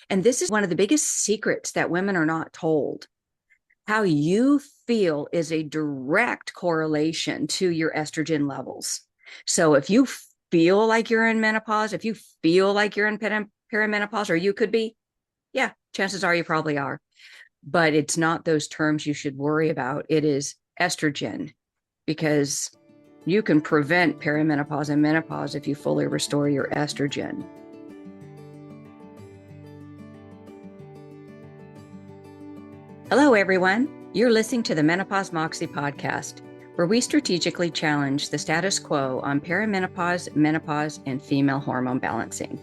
And this is one of the biggest secrets that women are not told. How you feel is a direct correlation to your estrogen levels. So if you feel like you're in menopause, if you feel like you're in perimenopause, or you could be, yeah, chances are you probably are. But it's not those terms you should worry about. It is estrogen, because you can prevent perimenopause and menopause if you fully restore your estrogen. Hello, everyone. You're listening to the Menopause Moxie podcast, where we strategically challenge the status quo on perimenopause, menopause, and female hormone balancing.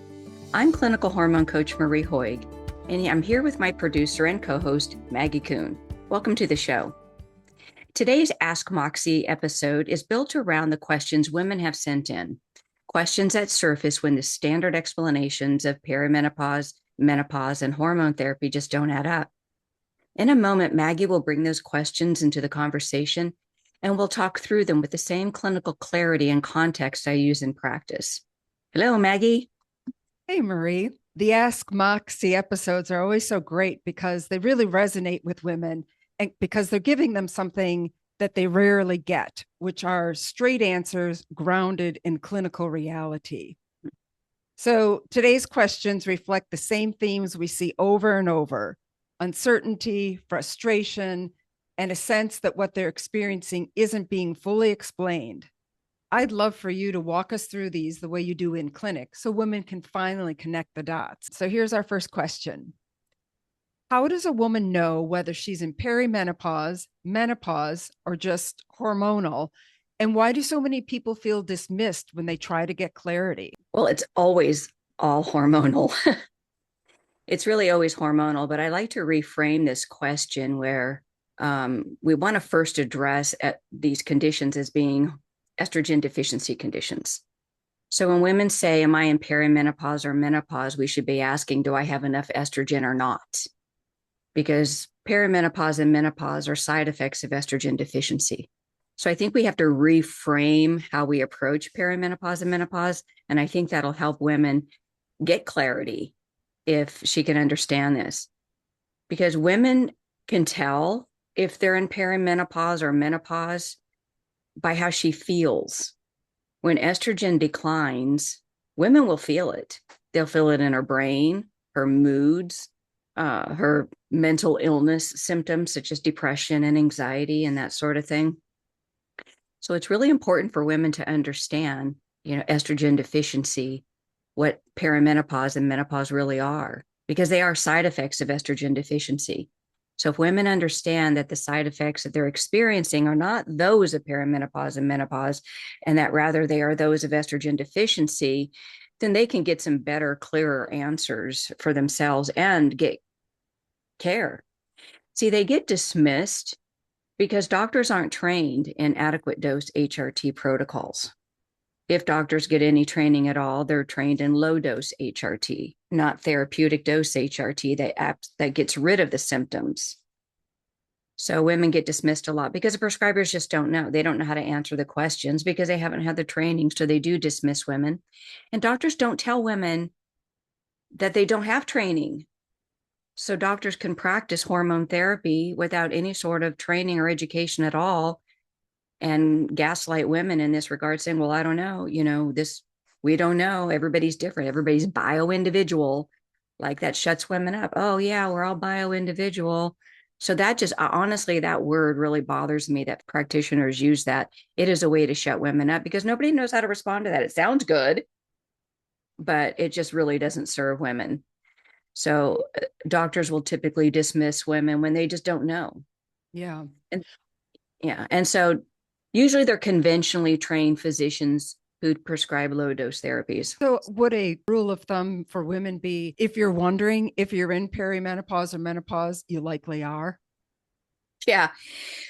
I'm clinical hormone coach Marie Hoäg, and I'm here with my producer and co-host, Maggie Kuhn. Welcome to the show. Today's Ask Moxie episode is built around the questions women have sent in, questions that surface when the standard explanations of perimenopause, menopause, and hormone therapy just don't add up. In a moment, Maggie will bring those questions into the conversation, and we'll talk through them with the same clinical clarity and context I use in practice. Hello, Maggie. Hey, Marie. The Ask Moxie episodes are always so great because they really resonate with women, and because they're giving them something that they rarely get, which are straight answers grounded in clinical reality. So today's questions reflect the same themes we see over and over: uncertainty, frustration, and a sense that what they're experiencing isn't being fully explained. I'd love for you to walk us through these the way you do in clinic so women can finally connect the dots. So here's our first question. How does a woman know whether she's in perimenopause, menopause, or just hormonal? And why do so many people feel dismissed when they try to get clarity? Well, it's always all hormonal. It's really always hormonal, but I like to reframe this question where we want to first address these conditions as being estrogen deficiency conditions. So when women say, am I in perimenopause or menopause, we should be asking, do I have enough estrogen or not? Because perimenopause and menopause are side effects of estrogen deficiency. So I think we have to reframe how we approach perimenopause and menopause. And I think that'll help women get clarity if she can understand this. Because women can tell if they're in perimenopause or menopause by how she feels. When estrogen declines, women will feel it. They'll feel it in her brain, her moods, her mental illness symptoms such as depression and anxiety and that sort of thing. So it's really important for women to understand, estrogen deficiency, what perimenopause and menopause really are, because they are side effects of estrogen deficiency. So if women understand that the side effects that they're experiencing are not those of perimenopause and menopause, and that rather they are those of estrogen deficiency, then they can get some better, clearer answers for themselves and get care. See, they get dismissed because doctors aren't trained in adequate dose HRT protocols. If doctors get any training at all, they're trained in low dose HRT, not therapeutic dose HRT that gets rid of the symptoms. So women get dismissed a lot because the prescribers just don't know. They don't know how to answer the questions because they haven't had the training. So they do dismiss women. And doctors don't tell women that they don't have training. So doctors can practice hormone therapy without any sort of training or education at all and gaslight women in this regard, saying, well, I don't know, we don't know. Everybody's different. Everybody's bio-individual. Like that shuts women up. Oh, yeah, we're all bio-individual. So that just, honestly, that word really bothers me that practitioners use that. It is a way to shut women up because nobody knows how to respond to that. It sounds good, but it just really doesn't serve women. So doctors will typically dismiss women when they just don't know. Yeah. And so usually they're conventionally trained physicians who prescribe low dose therapies. So would a rule of thumb for women be, if you're wondering if you're in perimenopause or menopause, you likely are? Yeah.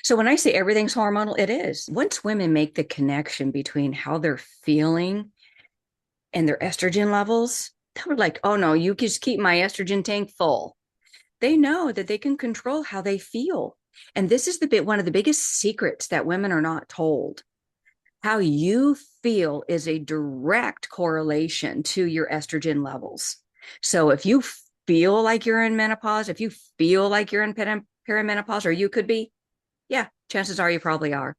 So when I say everything's hormonal, it is. Once women make the connection between how they're feeling and their estrogen levels, they're like, oh no, you just keep my estrogen tank full. They know that they can control how they feel. And this is one of the biggest secrets that women are not told. How you feel is a direct correlation to your estrogen levels. So if you feel like you're in menopause, if you feel like you're in perimenopause, or you could be, yeah, chances are you probably are.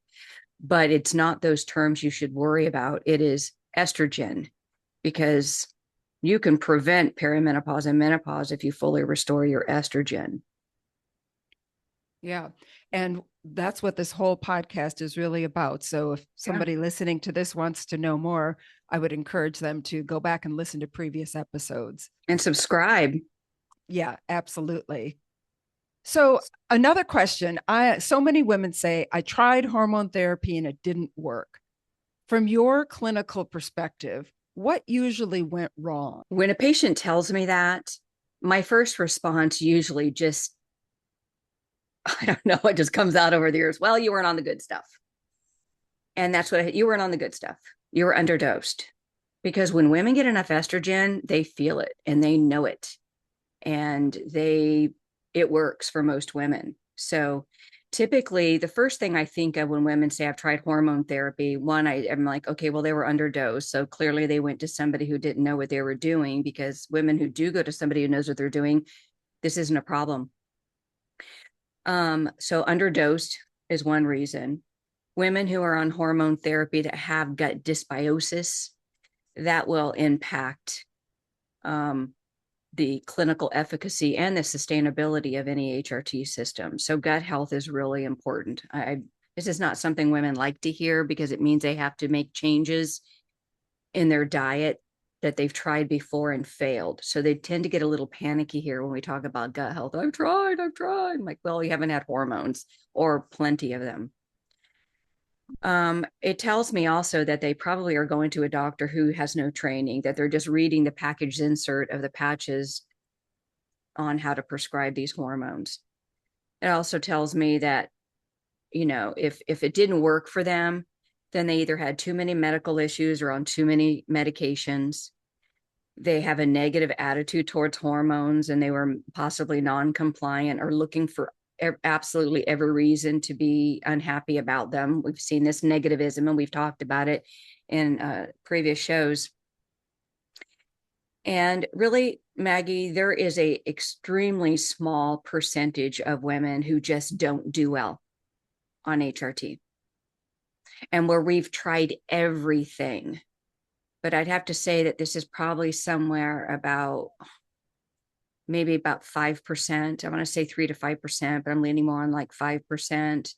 But it's not those terms you should worry about. It is estrogen, because you can prevent perimenopause and menopause if you fully restore your estrogen. Yeah. And that's what this whole podcast is really about. So if Yeah. somebody listening to this wants to know more, I would encourage them to go back and listen to previous episodes. And subscribe. Yeah, absolutely. So another question, I so many women say I tried hormone therapy and it didn't work. From your clinical perspective, what usually went wrong? When a patient tells me that, my first response usually just, I don't know, it just comes out over the years. Well, you weren't on the good stuff. And that's what you weren't on the good stuff. You were underdosed. Because when women get enough estrogen, they feel it and they know it. And it works for most women. So typically the first thing I think of when women say I've tried hormone therapy, one, I'm like, okay, well, they were underdosed. So clearly they went to somebody who didn't know what they were doing, because women who do go to somebody who knows what they're doing, this isn't a problem. So underdosed is one reason. Women who are on hormone therapy that have gut dysbiosis, that will impact the clinical efficacy and the sustainability of any HRT system. So gut health is really important. This is not something women like to hear, because it means they have to make changes in their diet that they've tried before and failed. So they tend to get a little panicky here when we talk about gut health. I've tried. I'm like, well, you haven't had hormones, or plenty of them. It tells me also that they probably are going to a doctor who has no training, that they're just reading the package insert of the patches on how to prescribe these hormones. It also tells me that, if it didn't work for them, then they either had too many medical issues or on too many medications. They have a negative attitude towards hormones, and they were possibly non-compliant or looking for absolutely every reason to be unhappy about them. We've seen this negativism, and we've talked about it in previous shows. And really, Maggie, there is a extremely small percentage of women who just don't do well on HRT, and where we've tried everything. But I'd have to say that this is probably somewhere about, maybe about 5%. I want to say 3 to 5%, but I'm leaning more on like 5%.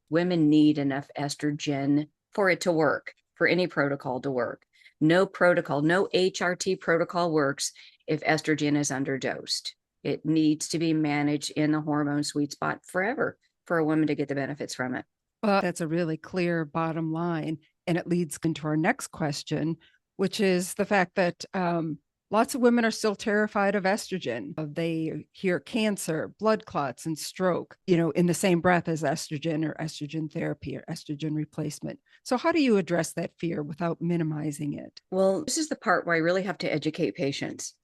Women need enough estrogen for it to work, for any protocol to work. No protocol, no HRT protocol works if estrogen is underdosed. It needs to be managed in the hormone sweet spot forever for a woman to get the benefits from it. Well, that's a really clear bottom line. And it leads into our next question, which is the fact that lots of women are still terrified of estrogen. They hear cancer, blood clots, and stroke, in the same breath as estrogen or estrogen therapy or estrogen replacement. So how do you address that fear without minimizing it? Well, this is the part where I really have to educate patients,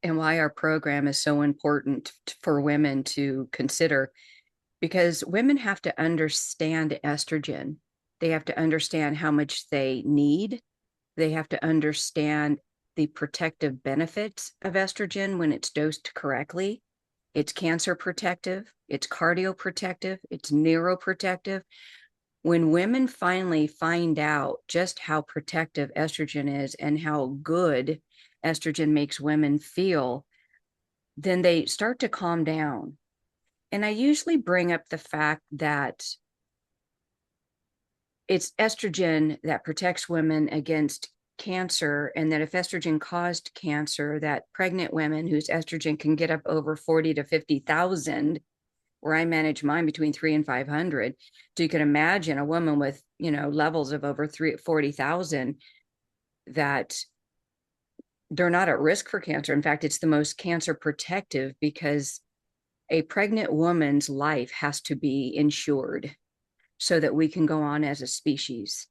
and why our program is so important for women to consider, because women have to understand estrogen. They have to understand how much they need. They have to understand the protective benefits of estrogen when it's dosed correctly. It's cancer protective, it's cardioprotective, it's neuroprotective. When women finally find out just how protective estrogen is and how good estrogen makes women feel, then they start to calm down. And I usually bring up the fact that it's estrogen that protects women against cancer, and that if estrogen caused cancer, that pregnant women whose estrogen can get up over 40 to 50,000, where I manage mine between 3 and 500. So you can imagine a woman with, levels of over 40,000, that they're not at risk for cancer. In fact, it's the most cancer protective, because a pregnant woman's life has to be insured so that we can go on as a species.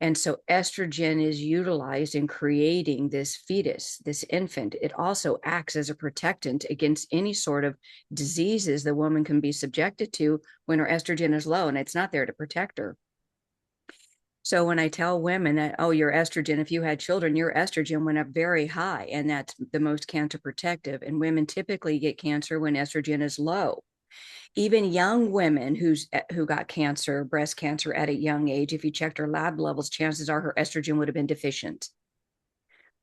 And so estrogen is utilized in creating this fetus, this infant. It also acts as a protectant against any sort of diseases the woman can be subjected to when her estrogen is low, and it's not there to protect her. So when I tell women that, oh, your estrogen, if you had children, your estrogen went up very high, and that's the most cancer protective. And women typically get cancer when estrogen is low. Even young women who got cancer, breast cancer at a young age, if you checked her lab levels, chances are her estrogen would have been deficient.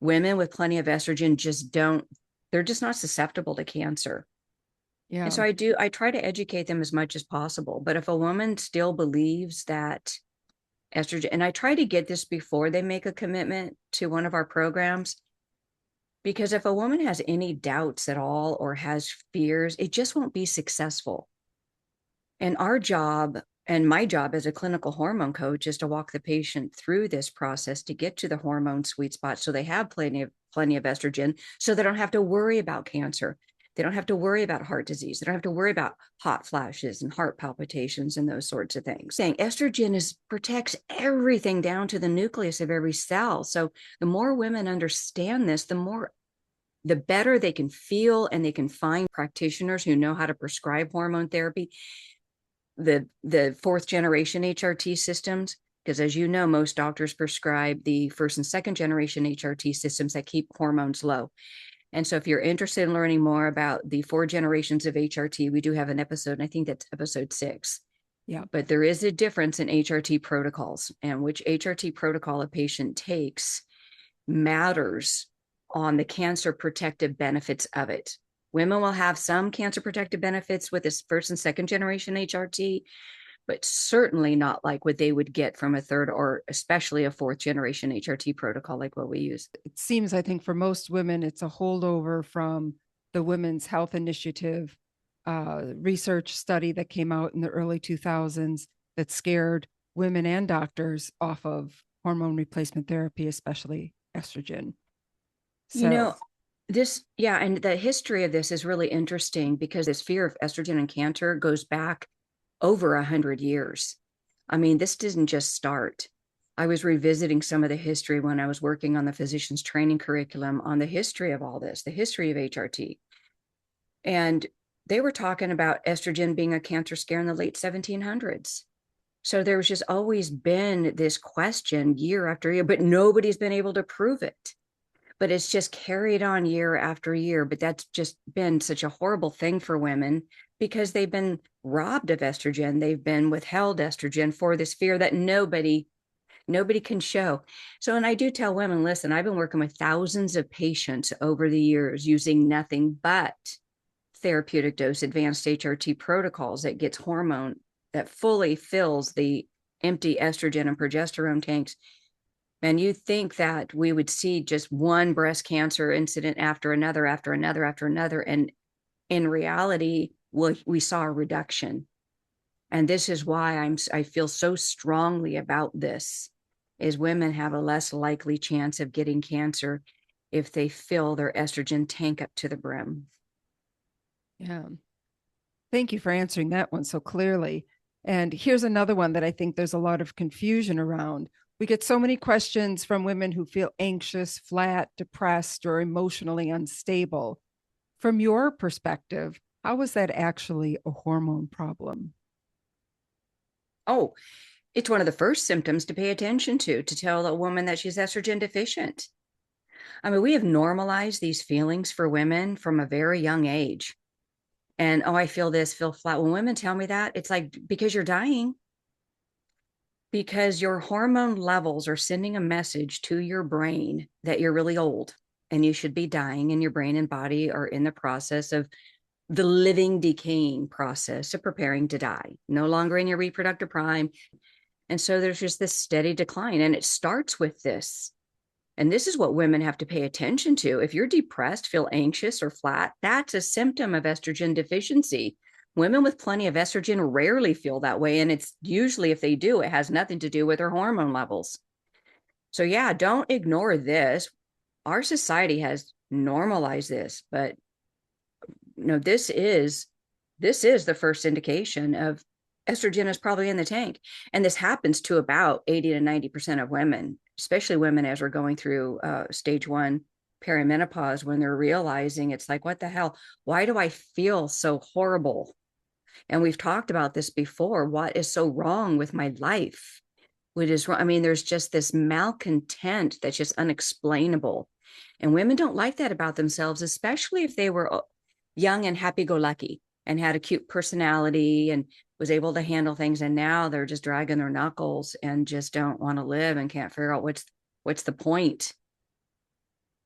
Women with plenty of estrogen just don't, they're just not susceptible to cancer. And Yeah. so I try to educate them as much as possible. But if a woman still believes that estrogen, and I try to get this before they make a commitment to one of our programs, because if a woman has any doubts at all or has fears, it just won't be successful. And our job, and my job as a clinical hormone coach, is to walk the patient through this process to get to the hormone sweet spot so they have plenty of estrogen, so they don't have to worry about cancer. They don't have to worry about heart disease. They don't have to worry about hot flashes and heart palpitations and those sorts of things. Saying estrogen protects everything down to the nucleus of every cell. So the more women understand this, the better they can feel, and they can find practitioners who know how to prescribe hormone therapy. The fourth generation HRT systems, because as you know, most doctors prescribe the first and second generation HRT systems that keep hormones low. And so if you're interested in learning more about the four generations of HRT, we do have an episode, and I think that's episode 6. Yeah. But there is a difference in HRT protocols, and which HRT protocol a patient takes matters on the cancer protective benefits of it. Women will have some cancer protective benefits with this first and second generation HRT, but certainly not like what they would get from a third or especially a fourth generation HRT protocol like what we use. It seems, I think, for most women, it's a holdover from the Women's Health Initiative research study that came out in the early 2000s that scared women and doctors off of hormone replacement therapy, especially estrogen. You So, know, yeah, and the history of this is really interesting because this fear of estrogen and cancer goes back over 100 years. I mean, this didn't just start. I was revisiting some of the history when I was working on the physician's training curriculum on the history of all this, the history of HRT. And they were talking about estrogen being a cancer scare in the late 1700s. So there's just always been this question year after year, but nobody's been able to prove it. But it's just carried on year after year. But that's just been such a horrible thing for women because they've been robbed of estrogen. They've been withheld estrogen for this fear that nobody can show. So, and I do tell women, listen, I've been working with thousands of patients over the years using nothing but therapeutic dose advanced HRT protocols that gets hormone that fully fills the empty estrogen and progesterone tanks. And you think that we would see just one breast cancer incident after another, after another, after another. And in reality, we saw a reduction. And this is why I feel so strongly about this, is women have a less likely chance of getting cancer if they fill their estrogen tank up to the brim. yeah. Thank you for answering that one so clearly. And here's another one that I think there's a lot of confusion around. We get so many questions from women who feel anxious, flat, depressed, or emotionally unstable. From your perspective, how is that actually a hormone problem? Oh, it's one of the first symptoms to pay attention to tell a woman that she's estrogen deficient. I mean, we have normalized these feelings for women from a very young age. And oh, I feel this, feel flat. When women tell me that, it's like, because you're dying, because your hormone levels are sending a message to your brain that you're really old and you should be dying, and your brain and body are in the process of the living decaying process of preparing to die, no longer in your reproductive prime. And so there's just this steady decline. And it starts with this. And this is what women have to pay attention to. If you're depressed, feel anxious or flat, that's a symptom of estrogen deficiency. Women with plenty of estrogen rarely feel that way. And it's usually, if they do, it has nothing to do with their hormone levels. So, yeah, don't ignore this. Our society has normalized this, but no, this is the first indication of estrogen is probably in the tank. And this happens to about 80 to 90% of women, especially women as we're going through stage 1 perimenopause, when they're realizing it's like, what the hell? Why do I feel so horrible? And we've talked about this before. What is so wrong with my life? which is wrong. I mean, there's just this malcontent that's just unexplainable. And women don't like that about themselves, especially if they were young and happy-go-lucky and had a cute personality and was able to handle things. And now they're just dragging their knuckles and just don't want to live and can't figure out what's the point.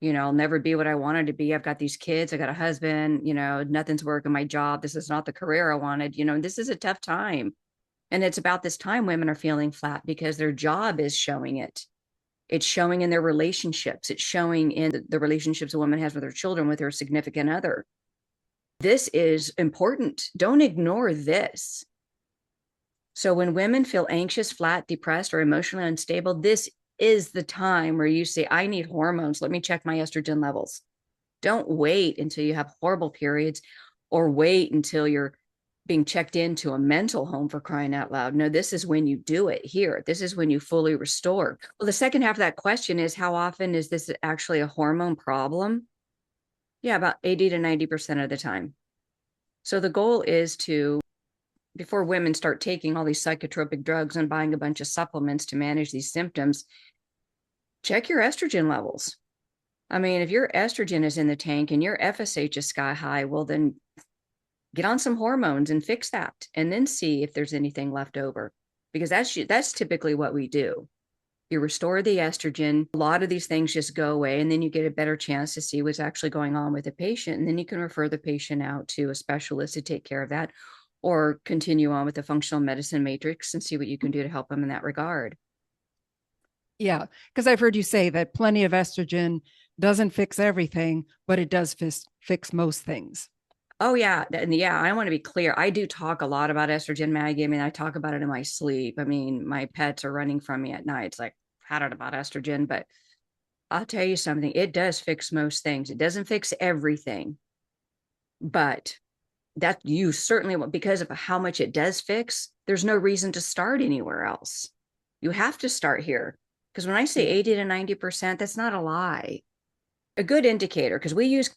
I'll never be what I wanted to be. I've got these kids, I got a husband, nothing's working my job. This is not the career I wanted. This is a tough time. And it's about this time women are feeling flat because their job is showing it. It's showing in their relationships. It's showing in the relationships a woman has with her children, with her significant other. This is important. Don't ignore this. So when women feel anxious, flat, depressed, or emotionally unstable, this is the time where you say, I need hormones. Let me check my estrogen levels. Don't wait until you have horrible periods or wait until you're being checked into a mental home, for crying out loud. No, this is when you do it here. This is when you fully restore. Well, the second half of that question is, how often is this actually a hormone problem? Yeah, about 80 to 90% of the time. So the goal is to, before women start taking all these psychotropic drugs and buying a bunch of supplements to manage these symptoms, check your estrogen levels. I mean, if your estrogen is in the tank and your FSH is sky high, well, then get on some hormones and fix that, and then see if there's anything left over, because that's typically what we do. You restore the estrogen, a lot of these things just go away, and then you get a better chance to see what's actually going on with the patient, and then you can refer the patient out to a specialist to take care of that, or continue on with the functional medicine matrix and see what you can do to help them in that regard. Yeah, because I've heard you say that plenty of estrogen doesn't fix everything, but it does fix most things. Oh yeah, and yeah, I want to be clear. I do talk a lot about estrogen, Maggie. I mean, I talk about it in my sleep. I mean, my pets are running from me at night. It's like, had it about estrogen, but I'll tell you something. It does fix most things. It doesn't fix everything, but that you certainly want, because of how much it does fix. There's no reason to start anywhere else. You have to start here, because when I say Yeah. 80 to 90%, that's not a lie. A good indicator, because we use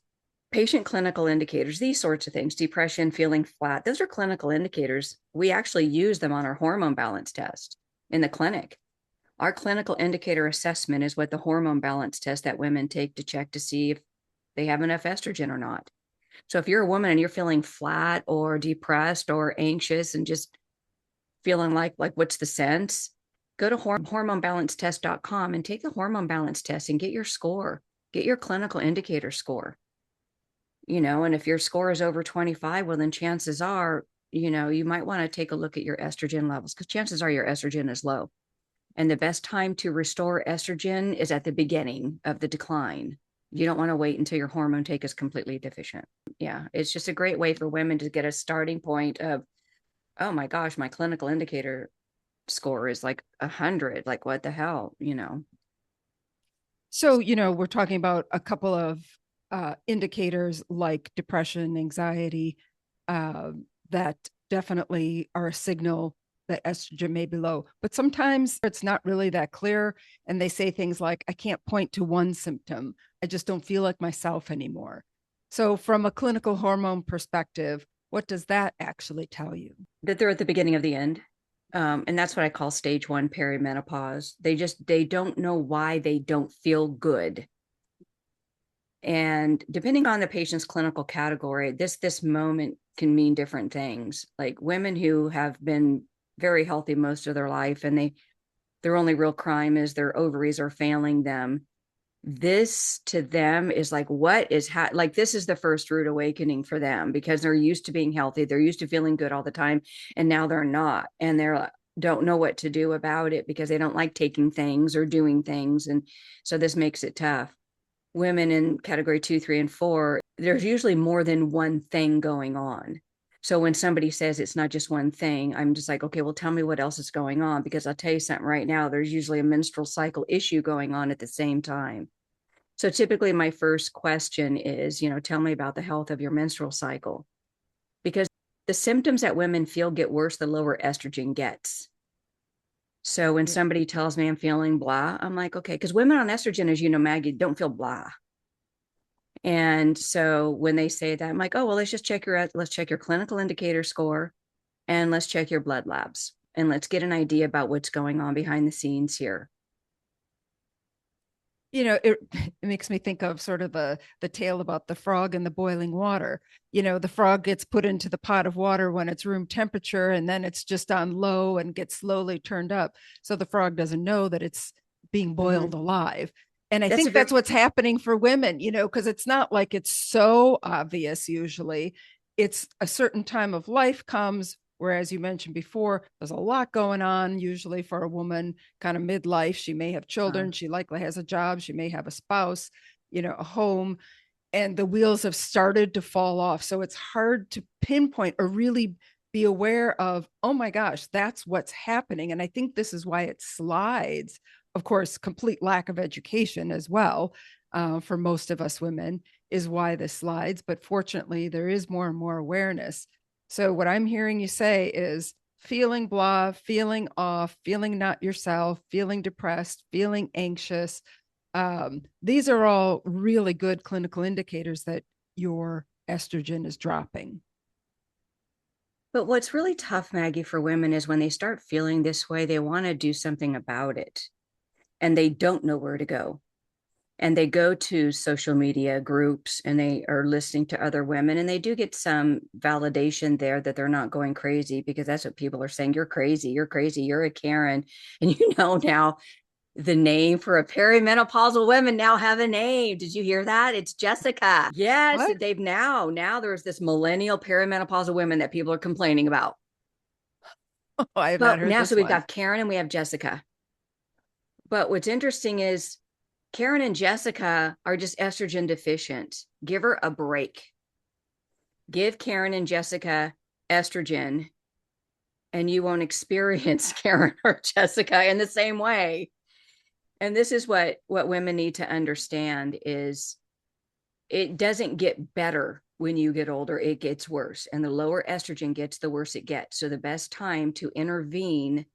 patient clinical indicators, these sorts of things, depression, feeling flat, those are clinical indicators. We actually use them on our hormone balance test in the clinic. Our clinical indicator assessment is what the hormone balance test that women take to check to see if they have enough estrogen or not. So if you're a woman and you're feeling flat or depressed or anxious and just feeling like what's the sense, go to hormonebalancetest.com and take the hormone balance test and get your score, get your clinical indicator score. And if your score is over 25, well, then chances are, you might want to take a look at your estrogen levels, because chances are your estrogen is low. And the best time to restore estrogen is at the beginning of the decline. You don't want to wait until your hormone take is completely deficient. Yeah, it's just a great way for women to get a starting point of, oh my gosh, my clinical indicator score is like 100. Like, what the hell? So, we're talking about a couple of indicators like depression, anxiety, uh, that definitely are a signal that estrogen may be low. But sometimes it's not really that clear. And they say things like, I can't point to one symptom. I just don't feel like myself anymore. So, from a clinical hormone perspective, what does that actually tell you? That they're at the beginning of the end. And that's what I call stage 1 perimenopause. They don't know why they don't feel good. And depending on the patient's clinical category, this moment can mean different things. Like women who have been very healthy most of their life, and their only real crime is their ovaries are failing them. This to them is like, what is like, this is the first rude awakening for them, because they're used to being healthy, they're used to feeling good all the time, and now they're not, and they're don't know what to do about it because they don't like taking things or doing things, and so this makes it tough. Women in category 2, 3, and 4, there's usually more than one thing going on. So when somebody says it's not just one thing, I'm just like, okay, well, tell me what else is going on, because I'll tell you something right now, there's usually a menstrual cycle issue going on at the same time. So typically my first question is, tell me about the health of your menstrual cycle, because the symptoms that women feel get worse the lower estrogen gets. So when somebody tells me I'm feeling blah, I'm like, okay, because women on estrogen, as you know, Maggie, don't feel blah. And so when they say that, I'm like, oh, well, let's check your clinical indicator score, and let's check your blood labs. and let's get an idea about what's going on behind the scenes here. It makes me think of sort of the tale about the frog and the boiling water. The frog gets put into the pot of water when it's room temperature, and then it's just on low and gets slowly turned up. So the frog doesn't know that it's being boiled Mm-hmm. alive. And I That's a think that's very what's happening for women, because it's not like it's so obvious usually. It's a certain time of life comes, whereas you mentioned before, there's a lot going on usually for a woman kind of midlife. She may have children. She likely has a job. She may have a spouse, a home, and the wheels have started to fall off. So it's hard to pinpoint or really be aware of, oh my gosh, that's what's happening. And I think this is why it slides. Of course, complete lack of education as well, for most of us women, is why this slides. But fortunately, there is more and more awareness. So what I'm hearing you say is feeling blah, feeling off, feeling not yourself, feeling depressed, feeling anxious. These are all really good clinical indicators that your estrogen is dropping. But what's really tough, Maggie, for women is when they start feeling this way, they want to do something about it and they don't know where to go. And they go to social media groups and they are listening to other women and they do get some validation there that they're not going crazy, because that's what people are saying. You're crazy. You're crazy. You're a Karen. And now the name for a perimenopausal women now have a name. Did you hear that? It's Jessica. Yes, What? they've now there's this millennial perimenopausal women that people are complaining about. Oh, I have not But heard now, so this we've one. got Karen and we have Jessica. But what's interesting is Karen and Jessica are just estrogen deficient. Give her a break. Give Karen and Jessica estrogen, and you won't experience Karen or Jessica in the same way. And this is what women need to understand is it doesn't get better when you get older, it gets worse. And the lower estrogen gets, the worse it gets. So the best time to intervene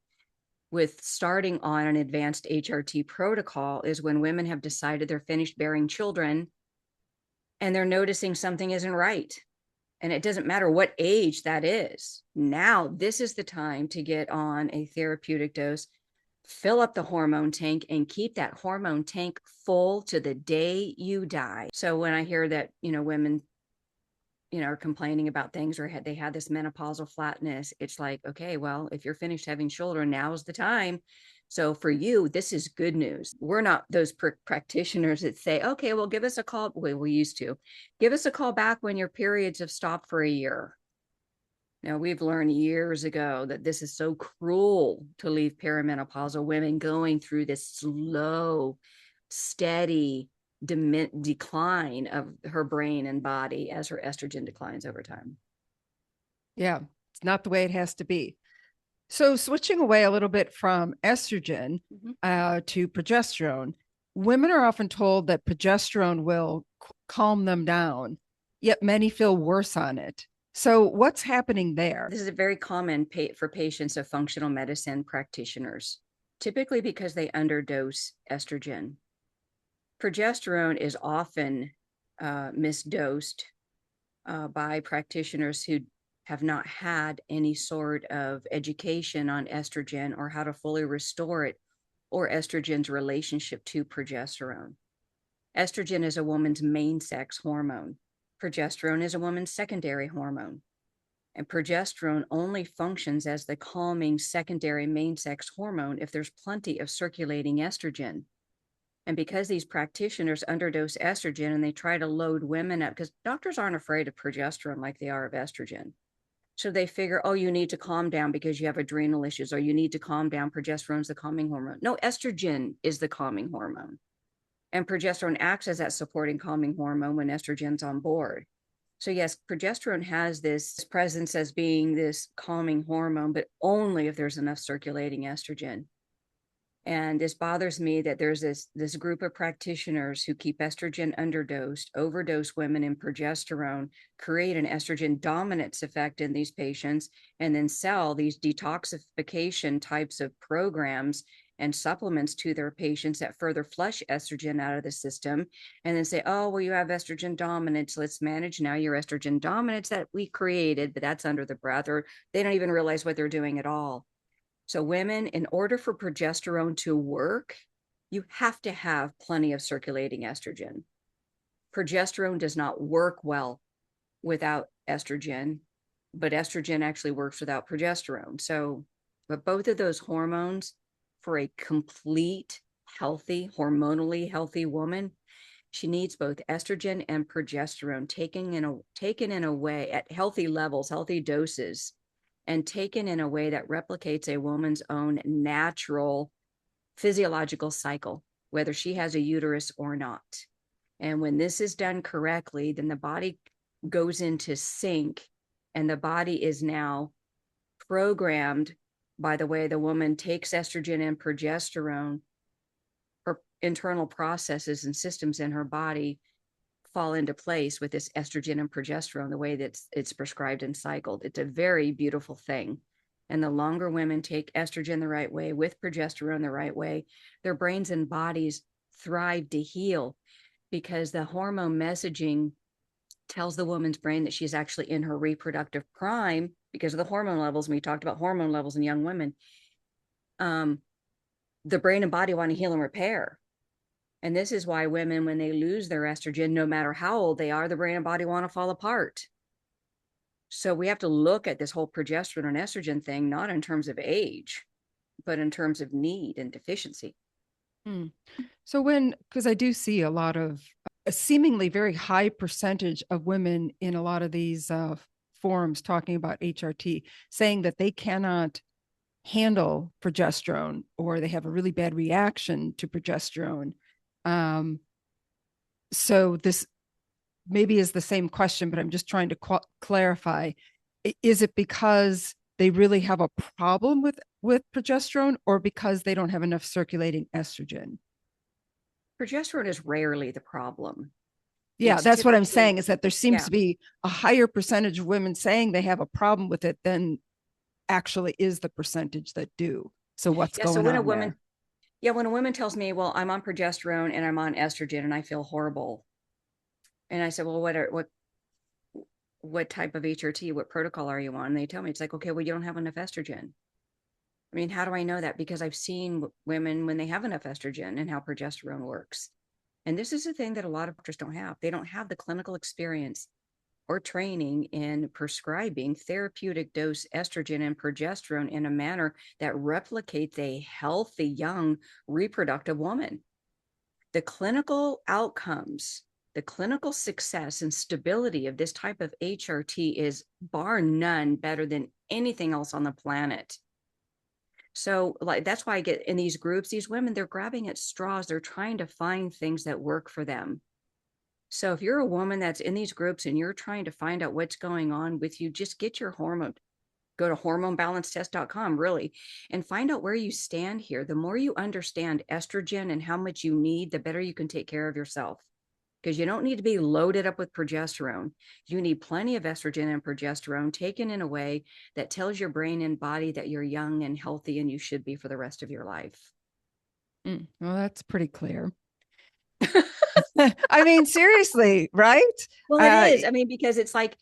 with starting on an advanced HRT protocol is when women have decided they're finished bearing children and they're noticing something isn't right. And it doesn't matter what age that is. Now, this is the time to get on a therapeutic dose, fill up the hormone tank, and keep that hormone tank full to the day you die. So when I hear that, women, are complaining about things or they had this menopausal flatness, it's like, okay, well, if you're finished having children, now's the time. So for you, this is good news. We're not those practitioners that say, okay, well, give us a call. We used to give us a call back when your periods have stopped for a year. Now, we've learned years ago that this is so cruel to leave perimenopausal women going through this slow, steady decline of her brain and body as her estrogen declines over time. Yeah, it's not the way it has to be. So, switching away a little bit from estrogen Mm-hmm. to progesterone, women are often told that progesterone will calm them down, yet many feel worse on it. So, what's happening there? This is very common for patients of functional medicine practitioners, typically because they underdose estrogen. Progesterone is often misdosed by practitioners who have not had any sort of education on estrogen or how to fully restore it or estrogen's relationship to progesterone. Estrogen is a woman's main sex hormone. Progesterone is a woman's secondary hormone. And progesterone only functions as the calming secondary main sex hormone if there's plenty of circulating estrogen. And because these practitioners underdose estrogen and they try to load women up, because doctors aren't afraid of progesterone like they are of estrogen. So they figure, oh, you need to calm down because you have adrenal issues, or you need to calm down. Progesterone's the calming hormone. No, estrogen is the calming hormone. And progesterone acts as that supporting calming hormone when estrogen's on board. So yes, progesterone has this presence as being this calming hormone, but only if there's enough circulating estrogen. And this bothers me that there's this group of practitioners who keep estrogen underdosed, overdose women in progesterone, create an estrogen dominance effect in these patients, and then sell these detoxification types of programs and supplements to their patients that further flush estrogen out of the system, and then say, oh, well, you have estrogen dominance. Let's manage now your estrogen dominance that we created, but that's under the breath, or they don't even realize what they're doing at all. So women, in order for progesterone to work, you have to have plenty of circulating estrogen. Progesterone does not work well without estrogen, but estrogen actually works without progesterone. So, but both of those hormones for a complete, healthy, hormonally healthy woman, she needs both estrogen and progesterone taken in a way at healthy levels, healthy doses, and taken in a way that replicates a woman's own natural physiological cycle, whether she has a uterus or not. And when this is done correctly, then the body goes into sync, and the body is now programmed by the way the woman takes estrogen and progesterone. Her internal processes and systems in her body fall into place with this estrogen and progesterone, the way that it's prescribed and cycled. It's a very beautiful thing. And the longer women take estrogen the right way with progesterone the right way, their brains and bodies thrive to heal, because the hormone messaging tells the woman's brain that she's actually in her reproductive prime because of the hormone levels. And we talked about hormone levels in young women. The brain and body want to heal and repair. And this is why women, when they lose their estrogen, no matter how old they are, the brain and body want to fall apart. So we have to look at this whole progesterone and estrogen thing, not in terms of age, but in terms of need and deficiency. Hmm. So because I do see a lot of a seemingly very high percentage of women in a lot of these forums talking about HRT, saying that they cannot handle progesterone or they have a really bad reaction to progesterone. So this maybe is the same question, but I'm just trying to clarify. Is it because they really have a problem with progesterone, or because they don't have enough circulating estrogen? Progesterone is rarely the problem. Yeah, It's that's what I'm typically, saying, is that there seems yeah. to be a higher percentage of women saying they have a problem with it than actually is the percentage that do. So what's Yeah. So going when a on woman, there? yeah, when a woman tells me, well, I'm on progesterone and I'm on estrogen and I feel horrible. And I said, well, what type of HRT, what protocol are you on? And they tell me, it's like, okay, well, you don't have enough estrogen. I mean, how do I know that? Because I've seen women when they have enough estrogen and how progesterone works. And this is a thing that a lot of doctors don't have. They don't have the clinical experience or training in prescribing therapeutic dose estrogen and progesterone in a manner that replicates a healthy, young, reproductive woman. The clinical outcomes, the clinical success and stability of this type of HRT is bar none better than anything else on the planet. So, like, that's why I get in these groups, these women, they're grabbing at straws. They're trying to find things that work for them. So, if you're a woman that's in these groups and you're trying to find out what's going on with you, just get your hormone, go to hormonebalancetest.com, really, and find out where you stand here. The more you understand estrogen and how much you need, the better you can take care of yourself, because you don't need to be loaded up with progesterone. You need plenty of estrogen and progesterone taken in a way that tells your brain and body that you're young and healthy and you should be for the rest of your life. Well, that's pretty clear. I mean, seriously, right? Well, it Uh, is. I mean, because it's like,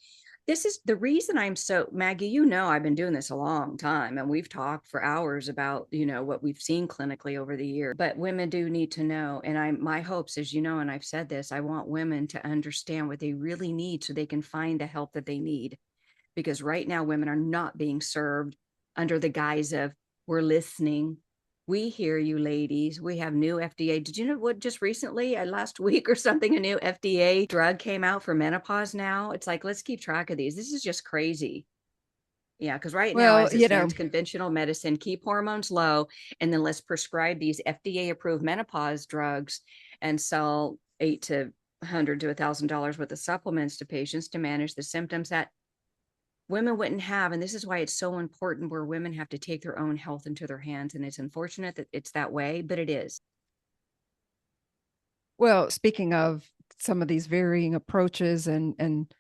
this is the reason I'm so, Maggie, I've been doing this a long time and we've talked for hours about, what we've seen clinically over the years, but women do need to know. And my hopes, as you know, and I've said this, I want women to understand what they really need so they can find the help that they need. Because right now women are not being served under the guise of, we're listening. We hear you, ladies. We have new FDA. Did you know what just recently, last week or something, a new FDA drug came out for menopause now? It's like, let's keep track of these. This is just crazy. Yeah, because right now, well, as it stands, conventional medicine, keep hormones low, and then let's prescribe these FDA approved menopause drugs and sell $800 to $1,000 worth of supplements to patients to manage the symptoms that women wouldn't have. And this is why it's so important, where women have to take their own health into their hands. And it's unfortunate that it's that way, but it is. well, speaking of some of these varying approaches and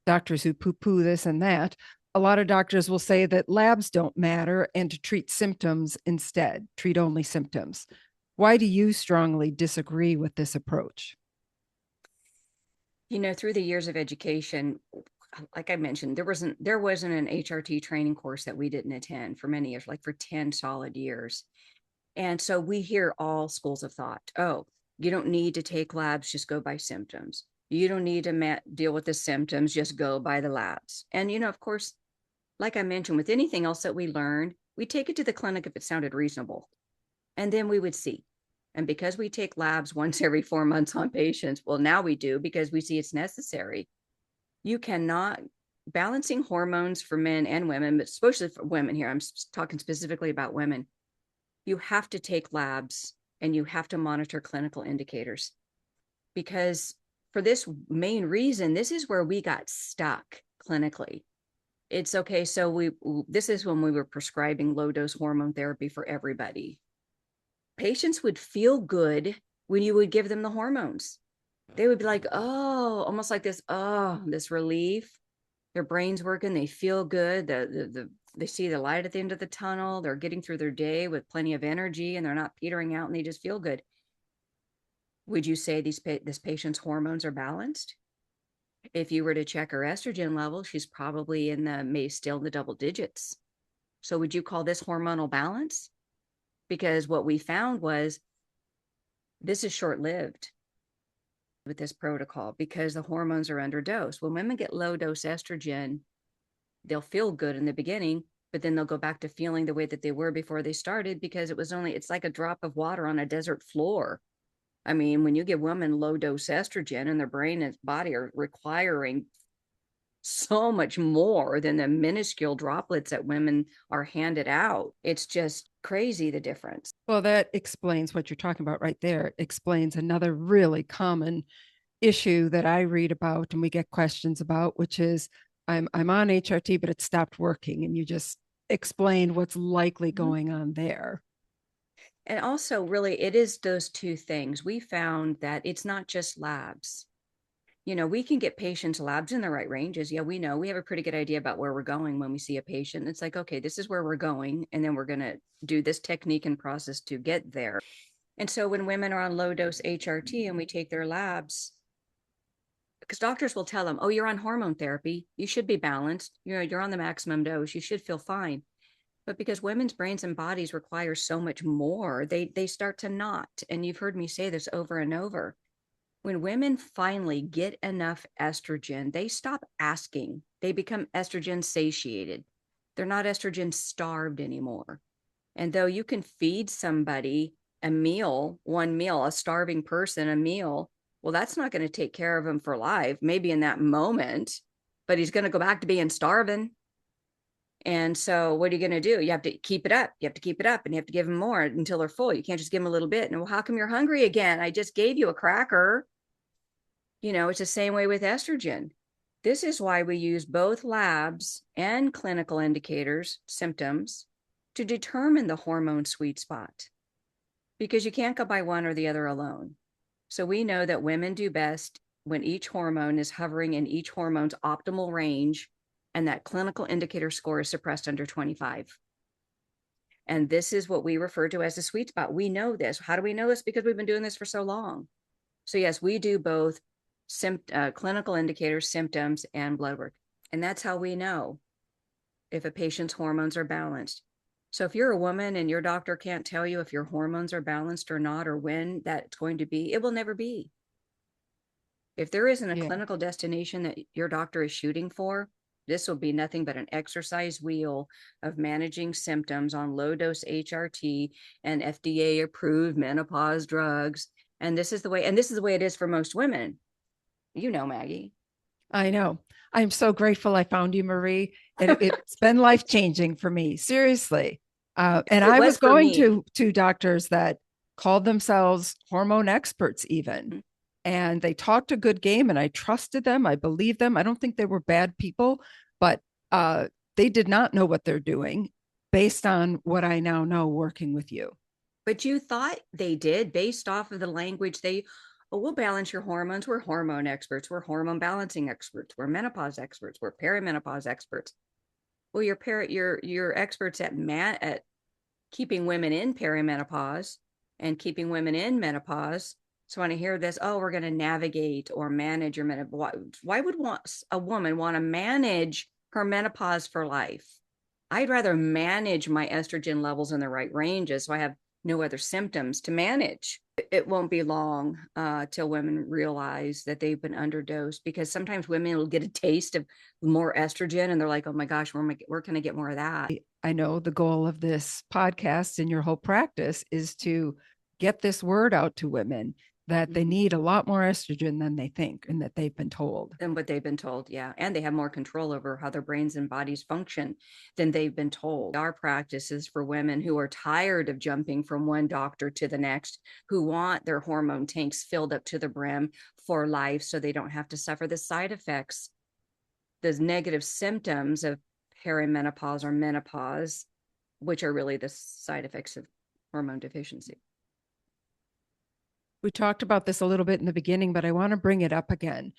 doctors who poo-poo this and that, a lot of doctors will say that labs don't matter and to treat symptoms instead, treat only symptoms. Why do you strongly disagree with this approach? Through the years of education, like I mentioned, there wasn't an HRT training course that we didn't attend for many years, like for 10 solid years. And so we hear all schools of thought. Oh, you don't need to take labs, just go by symptoms. You don't need to deal with the symptoms, just go by the labs. And, of course, like I mentioned, with anything else that we learned, we take it to the clinic if it sounded reasonable. And then we would see. And because we take labs once every 4 months on patients, well, now we do because we see it's necessary. You cannot, balancing hormones for men and women, but especially for women here, I'm talking specifically about women, you have to take labs and you have to monitor clinical indicators because for this main reason, this is where we got stuck clinically. It's okay. So this is when we were prescribing low dose hormone therapy for everybody. Patients would feel good when you would give them the hormones. They would be like, oh, almost like this relief. Their brain's working. They feel good. They see the light at the end of the tunnel. They're getting through their day with plenty of energy and they're not petering out and they just feel good. Would you say this patient's hormones are balanced? If you were to check her estrogen level, she's probably still in the double digits. So would you call this hormonal balance? Because what we found was this is short-lived with this protocol because the hormones are underdosed. When women get low dose estrogen, they'll feel good in the beginning, but then they'll go back to feeling the way that they were before they started because it's like a drop of water on a desert floor. I mean, when you give women low dose estrogen and their brain and body are requiring so much more than the minuscule droplets that women are handed out, it's just crazy the difference. Well, that explains what you're talking about right there. It explains another really common issue that I read about and we get questions about, which is I'm on HRT, but it stopped working. And you just explained what's likely going on there. And also, really, it is those two things. We found that it's not just labs. We can get patients labs in the right ranges. Yeah, we know we have a pretty good idea about where we're going when we see a patient. It's like, okay, this is where we're going. And then we're going to do this technique and process to get there. And so when women are on low dose HRT and we take their labs, because doctors will tell them, oh, you're on hormone therapy. You should be balanced. You're on the maximum dose. You should feel fine. But because women's brains and bodies require so much more, they start to not. And you've heard me say this over and over. When women finally get enough estrogen, they stop asking. They become estrogen satiated. They're not estrogen starved anymore. And though you can feed somebody a meal, one meal, a starving person a meal, well, that's not going to take care of him for life, maybe in that moment, but he's going to go back to being starving. And so what are you going to do? You have to keep it up. You have to keep it up and you have to give them more until they're full. You can't just give them a little bit. And well, how come you're hungry again? I just gave you a cracker. It's the same way with estrogen. This is why we use both labs and clinical indicators, symptoms, to determine the hormone sweet spot because you can't go by one or the other alone. So we know that women do best when each hormone is hovering in each hormone's optimal range and that clinical indicator score is suppressed under 25. And this is what we refer to as the sweet spot. We know this. How do we know this? Because we've been doing this for so long. So yes, we do both clinical indicators, symptoms, and blood work. And that's how we know if a patient's hormones are balanced. So if you're a woman and your doctor can't tell you if your hormones are balanced or not, or when that's going to be, it will never be. If there isn't a clinical destination that your doctor is shooting for, this will be nothing but an exercise wheel of managing symptoms on low dose HRT and FDA approved menopause drugs. And this is the way it is for most women. Maggie. I know. I'm so grateful I found you, Marie. It's been life changing for me, seriously. And I was going to doctors that called themselves hormone experts, even. And they talked a good game, and I trusted them. I believed them. I don't think they were bad people, but they did not know what they're doing based on what I now know working with you. But you thought they did based off of the language we'll balance your hormones. We're hormone experts. We're hormone balancing experts. We're menopause experts. We're perimenopause experts. Well, you're experts at keeping women in perimenopause and keeping women in menopause. So when I hear this, oh, we're going to navigate or manage your menopause, why would a woman want to manage her menopause for life? I'd rather manage my estrogen levels in the right ranges so I have no other symptoms to manage. It won't be long till women realize that they've been underdosed, because sometimes women will get a taste of more estrogen and they're like, oh my gosh, where can I get more of that? I know the goal of this podcast and your whole practice is to get this word out to women that they need a lot more estrogen than they think and that they've been told. Than what they've been told. Yeah. And they have more control over how their brains and bodies function than they've been told. Our practice is for women who are tired of jumping from one doctor to the next, who want their hormone tanks filled up to the brim for life so they don't have to suffer the side effects, the negative symptoms of perimenopause or menopause, which are really the side effects of hormone deficiency. We talked about this a little bit in the beginning, but I want to bring it up again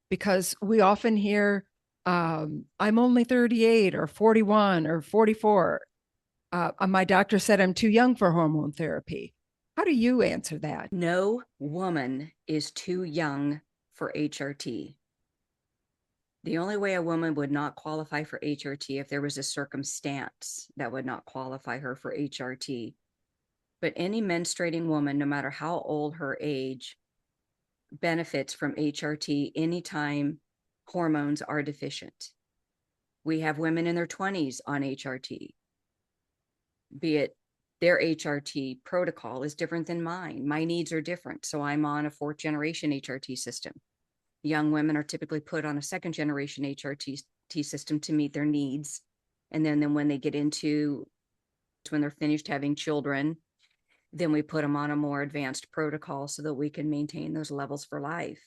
because we often hear, I'm only 38 or 41 or 44. My doctor said I'm too young for hormone therapy. How do you answer that? No woman is too young for HRT. The only way a woman would not qualify for HRT if there was a circumstance that would not qualify her for HRT. But any menstruating woman, no matter how old her age, benefits from HRT anytime hormones are deficient. We have women in their 20s on HRT, be it their HRT protocol is different than mine. My needs are different. So I'm on a 4th generation HRT system. Young women are typically put on a 2nd generation HRT system to meet their needs. And then when they get into, when they're finished having children, then we put them on a more advanced protocol so that we can maintain those levels for life.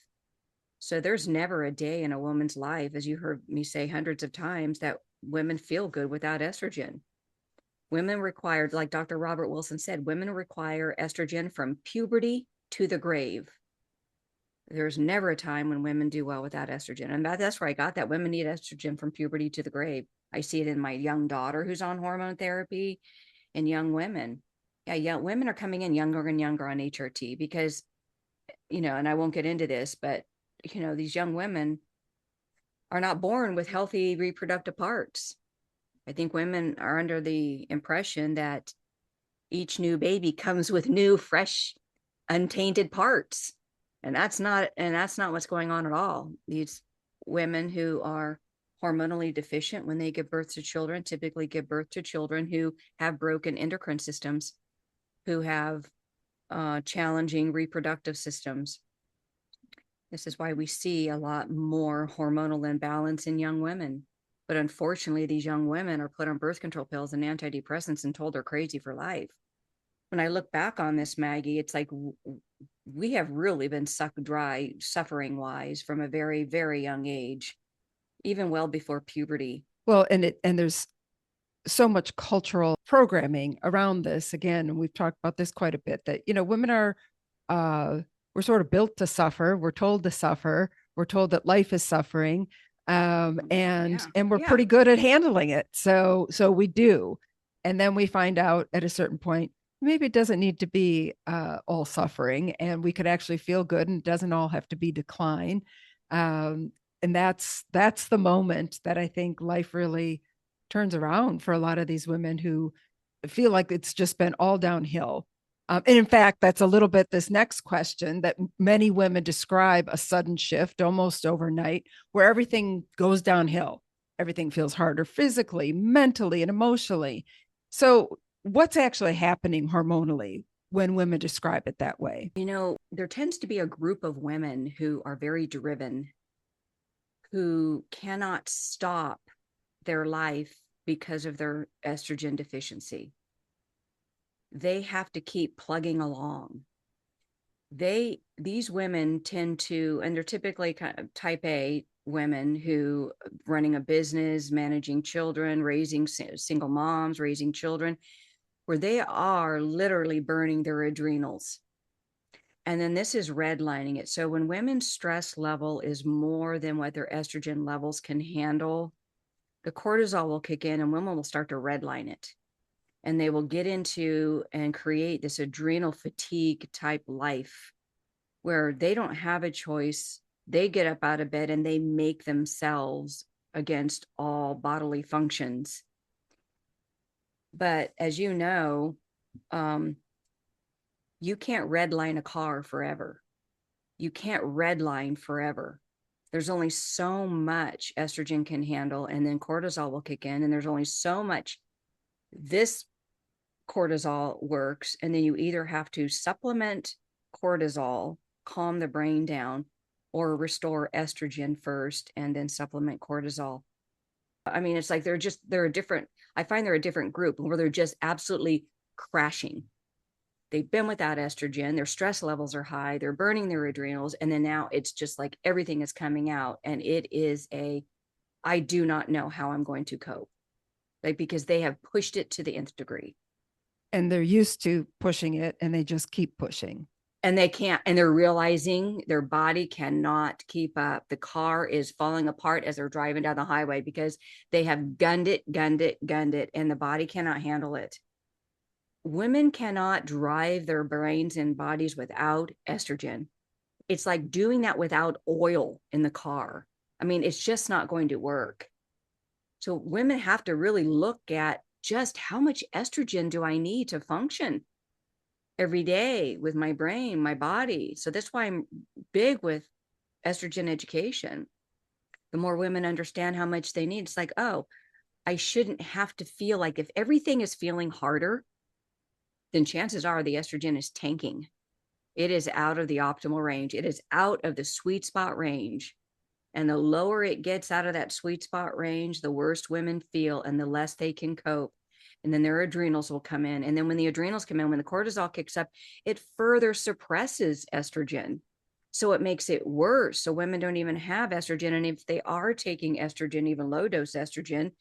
So there's never a day in a woman's life, as you heard me say hundreds of times, that women feel good without estrogen. Women require, like Dr. Robert Wilson said, women require estrogen from puberty to the grave. There's never a time when women do well without estrogen. And that's where I got that. Women need estrogen from puberty to the grave. I see it in my young daughter who's on hormone therapy and young women. Yeah, young women are coming in younger and younger on HRT because, and I won't get into this, but, these young women are not born with healthy reproductive parts. I think women are under the impression that each new baby comes with new, fresh, untainted parts. And that's not what's going on at all. These women who are hormonally deficient when they give birth to children typically give birth to children who have broken endocrine systems, who have challenging reproductive systems. This is why we see a lot more hormonal imbalance in young women. But unfortunately, these young women are put on birth control pills and antidepressants and told they're crazy for life. When I look back on this, Maggie, it's like we have really been sucked dry suffering wise from a very, very young age, even well before puberty. Well, and there's so much cultural programming around this again, and we've talked about this quite a bit, that women are we're sort of built to suffer, we're told to suffer, we're told that life is suffering, and we're pretty good at handling it, so we do. And then we find out at a certain point maybe it doesn't need to be all suffering, and we could actually feel good, and it doesn't all have to be decline. And that's the moment that I think life really turns around for a lot of these women who feel like it's just been all downhill. And in fact, that's a little bit this next question, that many women describe a sudden shift almost overnight where everything goes downhill. Everything feels harder physically, mentally, and emotionally. So what's actually happening hormonally when women describe it that way? There tends to be a group of women who are very driven, who cannot stop their life because of their estrogen deficiency. They have to keep plugging along. These women tend to, and they're typically kind of type A women who running a business, managing children, raising single moms, raising children, where they are literally burning their adrenals. And then this is redlining it. So when women's stress level is more than what their estrogen levels can handle, the cortisol will kick in and women will start to redline it. And they will get into and create this adrenal fatigue type life where they don't have a choice. They get up out of bed and they make themselves against all bodily functions. But as you know, um, you can't redline a car forever. You can't redline forever. There's only so much estrogen can handle, and then cortisol will kick in, and there's only so much this cortisol works. And then you either have to supplement cortisol, calm the brain down, or restore estrogen first and then supplement cortisol. I mean, it's like they're a different, I find they're a different group where they're just absolutely crashing. They've been without estrogen, their stress levels are high, they're burning their adrenals, and then now it's just like everything is coming out, and it is I do not know how I'm going to cope, like, because they have pushed it to the nth degree. And they're used to pushing it and they just keep pushing. And they can't, and they're realizing their body cannot keep up. The car is falling apart as they're driving down the highway because they have gunned it, and the body cannot handle it. Women cannot drive their brains and bodies without estrogen. It's like doing that without oil in the car. I mean, it's just not going to work. So women have to really look at just how much estrogen do I need to function every day with my brain, my body. So that's why I'm big with estrogen education. The more women understand how much they need, it's like, oh, I shouldn't have to feel like if everything is feeling harder, then chances are the estrogen is tanking. It is out of the optimal range. It is out of the sweet spot range. And the lower it gets out of that sweet spot range, the worse women feel and the less they can cope. And then their adrenals will come in. And then when the adrenals come in, when the cortisol kicks up, it further suppresses estrogen. So it makes it worse. So women don't even have estrogen. And if they are taking estrogen, even low dose estrogen,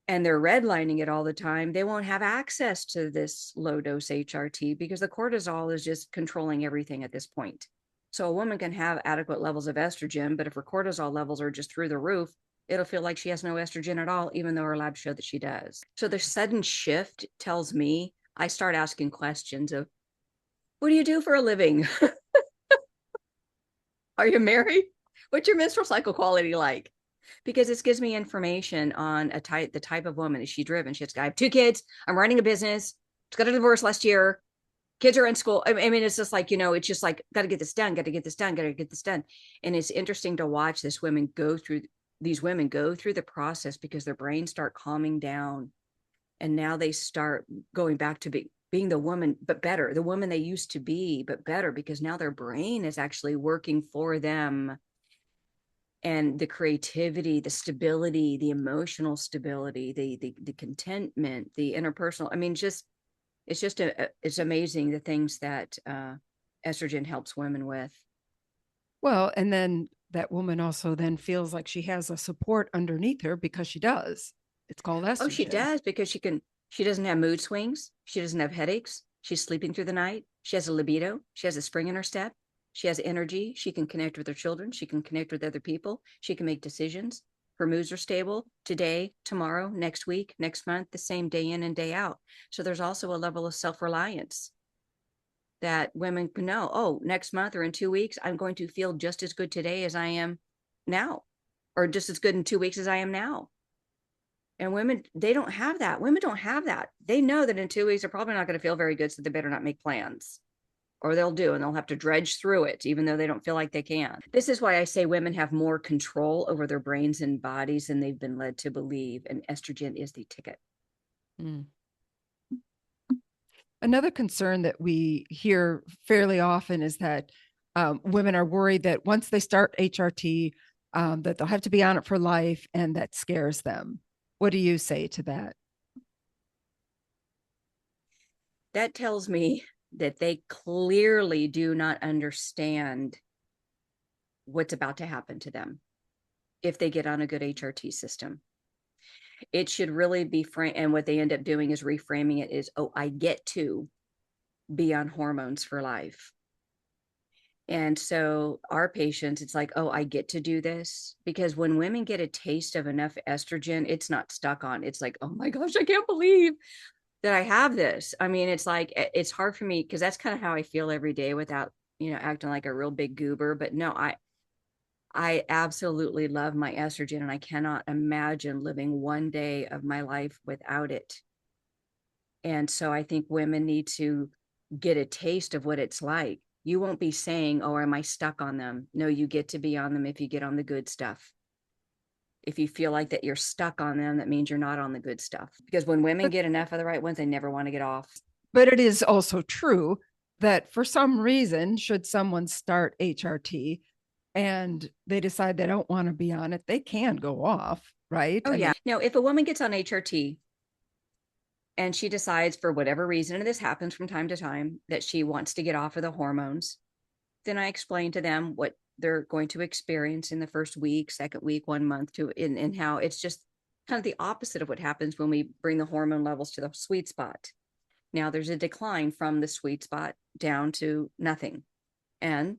and they're redlining it all the time, they won't have access to this low dose HRT because the cortisol is just controlling everything at this point. So a woman can have adequate levels of estrogen, but if her cortisol levels are just through the roof, it'll feel like she has no estrogen at all, even though her labs show that she does. So the sudden shift tells me, I start asking questions of, what do you do for a living? Are you married? What's your menstrual cycle quality like? Because this gives me information on the type of woman. Is she driven? I have 2 kids. I'm running a business. Just got a divorce last year. Kids are in school. I mean, it's just like, it's just like, got to get this done, got to get this done, got to get this done. And it's interesting to watch these women go through the process because their brains start calming down. And now they start going back to being the woman, but better, the woman they used to be, but better, because now their brain is actually working for them. And the creativity, the stability, the emotional stability, the contentment, the interpersonal. I mean, it's amazing the things that estrogen helps women with. Well, and then that woman also then feels like she has a support underneath her because she does. It's called Oh, she estrogen. does, because she doesn't have mood swings. She doesn't have headaches. She's sleeping through the night. She has a libido. She has a spring in her step. She has energy. She can connect with her children. She can connect with other people. She can make decisions. Her moods are stable today, tomorrow, next week, next month, the same day in and day out. So there's also a level of self-reliance that women can know, oh, next month or in 2 weeks, I'm going to feel just as good today as I am now, or just as good in 2 weeks as I am now. And women, they don't have that. Women don't have that. They know that in 2 weeks, they're probably not going to feel very good. So they better not make plans, or they'll do, and they'll have to dredge through it, even though they don't feel like they can. This is why I say women have more control over their brains and bodies than they've been led to believe. And estrogen is the ticket. Mm. Another concern that we hear fairly often is that women are worried that once they start HRT, that they'll have to be on it for life, and that scares them. What do you say to that? That tells me that they clearly do not understand what's about to happen to them if they get on a good HRT system. It should really be and what they end up doing is reframing it is, oh, I get to be on hormones for life. And so our patients, it's like, oh, I get to do this. Because when women get a taste of enough estrogen, it's not stuck on. It's like, oh my gosh, I can't believe that I have this. I mean, it's like, it's hard for me because that's kind of how I feel every day without acting like a real big goober. But no, I absolutely love my estrogen, and I cannot imagine living one day of my life without it. And so I think women need to get a taste of what it's like. You won't be saying, "Oh, am I stuck on them?" No, you get to be on them if you get on the good stuff. If you feel like that you're stuck on them, that means you're not on the good stuff. Because when women But get enough of the right ones, they never want to get off. but it is also true that for some reason, should someone start HRT and they decide they don't want to be on it, they can go off, right? Oh, I yeah. mean, Now, if a woman gets on HRT and she decides for whatever reason, and this happens from time to time, that she wants to get off of the hormones, then I explain to them what they're going to experience in the first week, second week, 1 month, and how it's just kind of the opposite of what happens when we bring the hormone levels to the sweet spot. Now there's a decline from the sweet spot down to nothing. And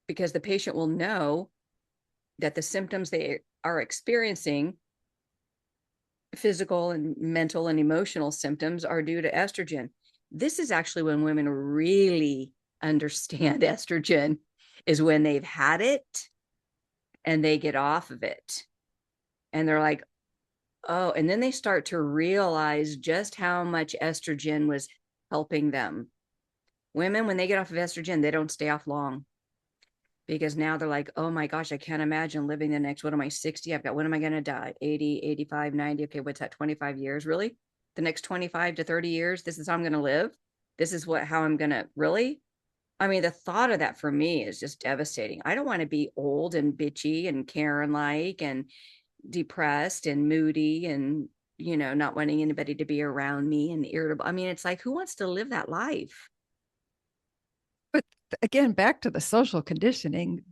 because the patient will know that the symptoms they are experiencing, physical and mental and emotional symptoms, are due to estrogen. This is actually when women really understand estrogen, is when they've had it and they get off of it. And they're like, oh, and then they start to realize just how much estrogen was helping them. Women, when they get off of estrogen, they don't stay off long, because now they're like, oh my gosh, I can't imagine living the next, what am I, 60? I've got, when am I going to die? 80, 85, 90. Okay, what's that, 25 years? Really? The next 25 to 30 years, this is how I'm going to live? This is how I'm going to, really? I mean, the thought of that for me is just devastating. I don't want to be old and bitchy and Karen-like and depressed and moody and, not wanting anybody to be around me and irritable. I mean, it's like, who wants to live that life? but again, back to the social conditioning,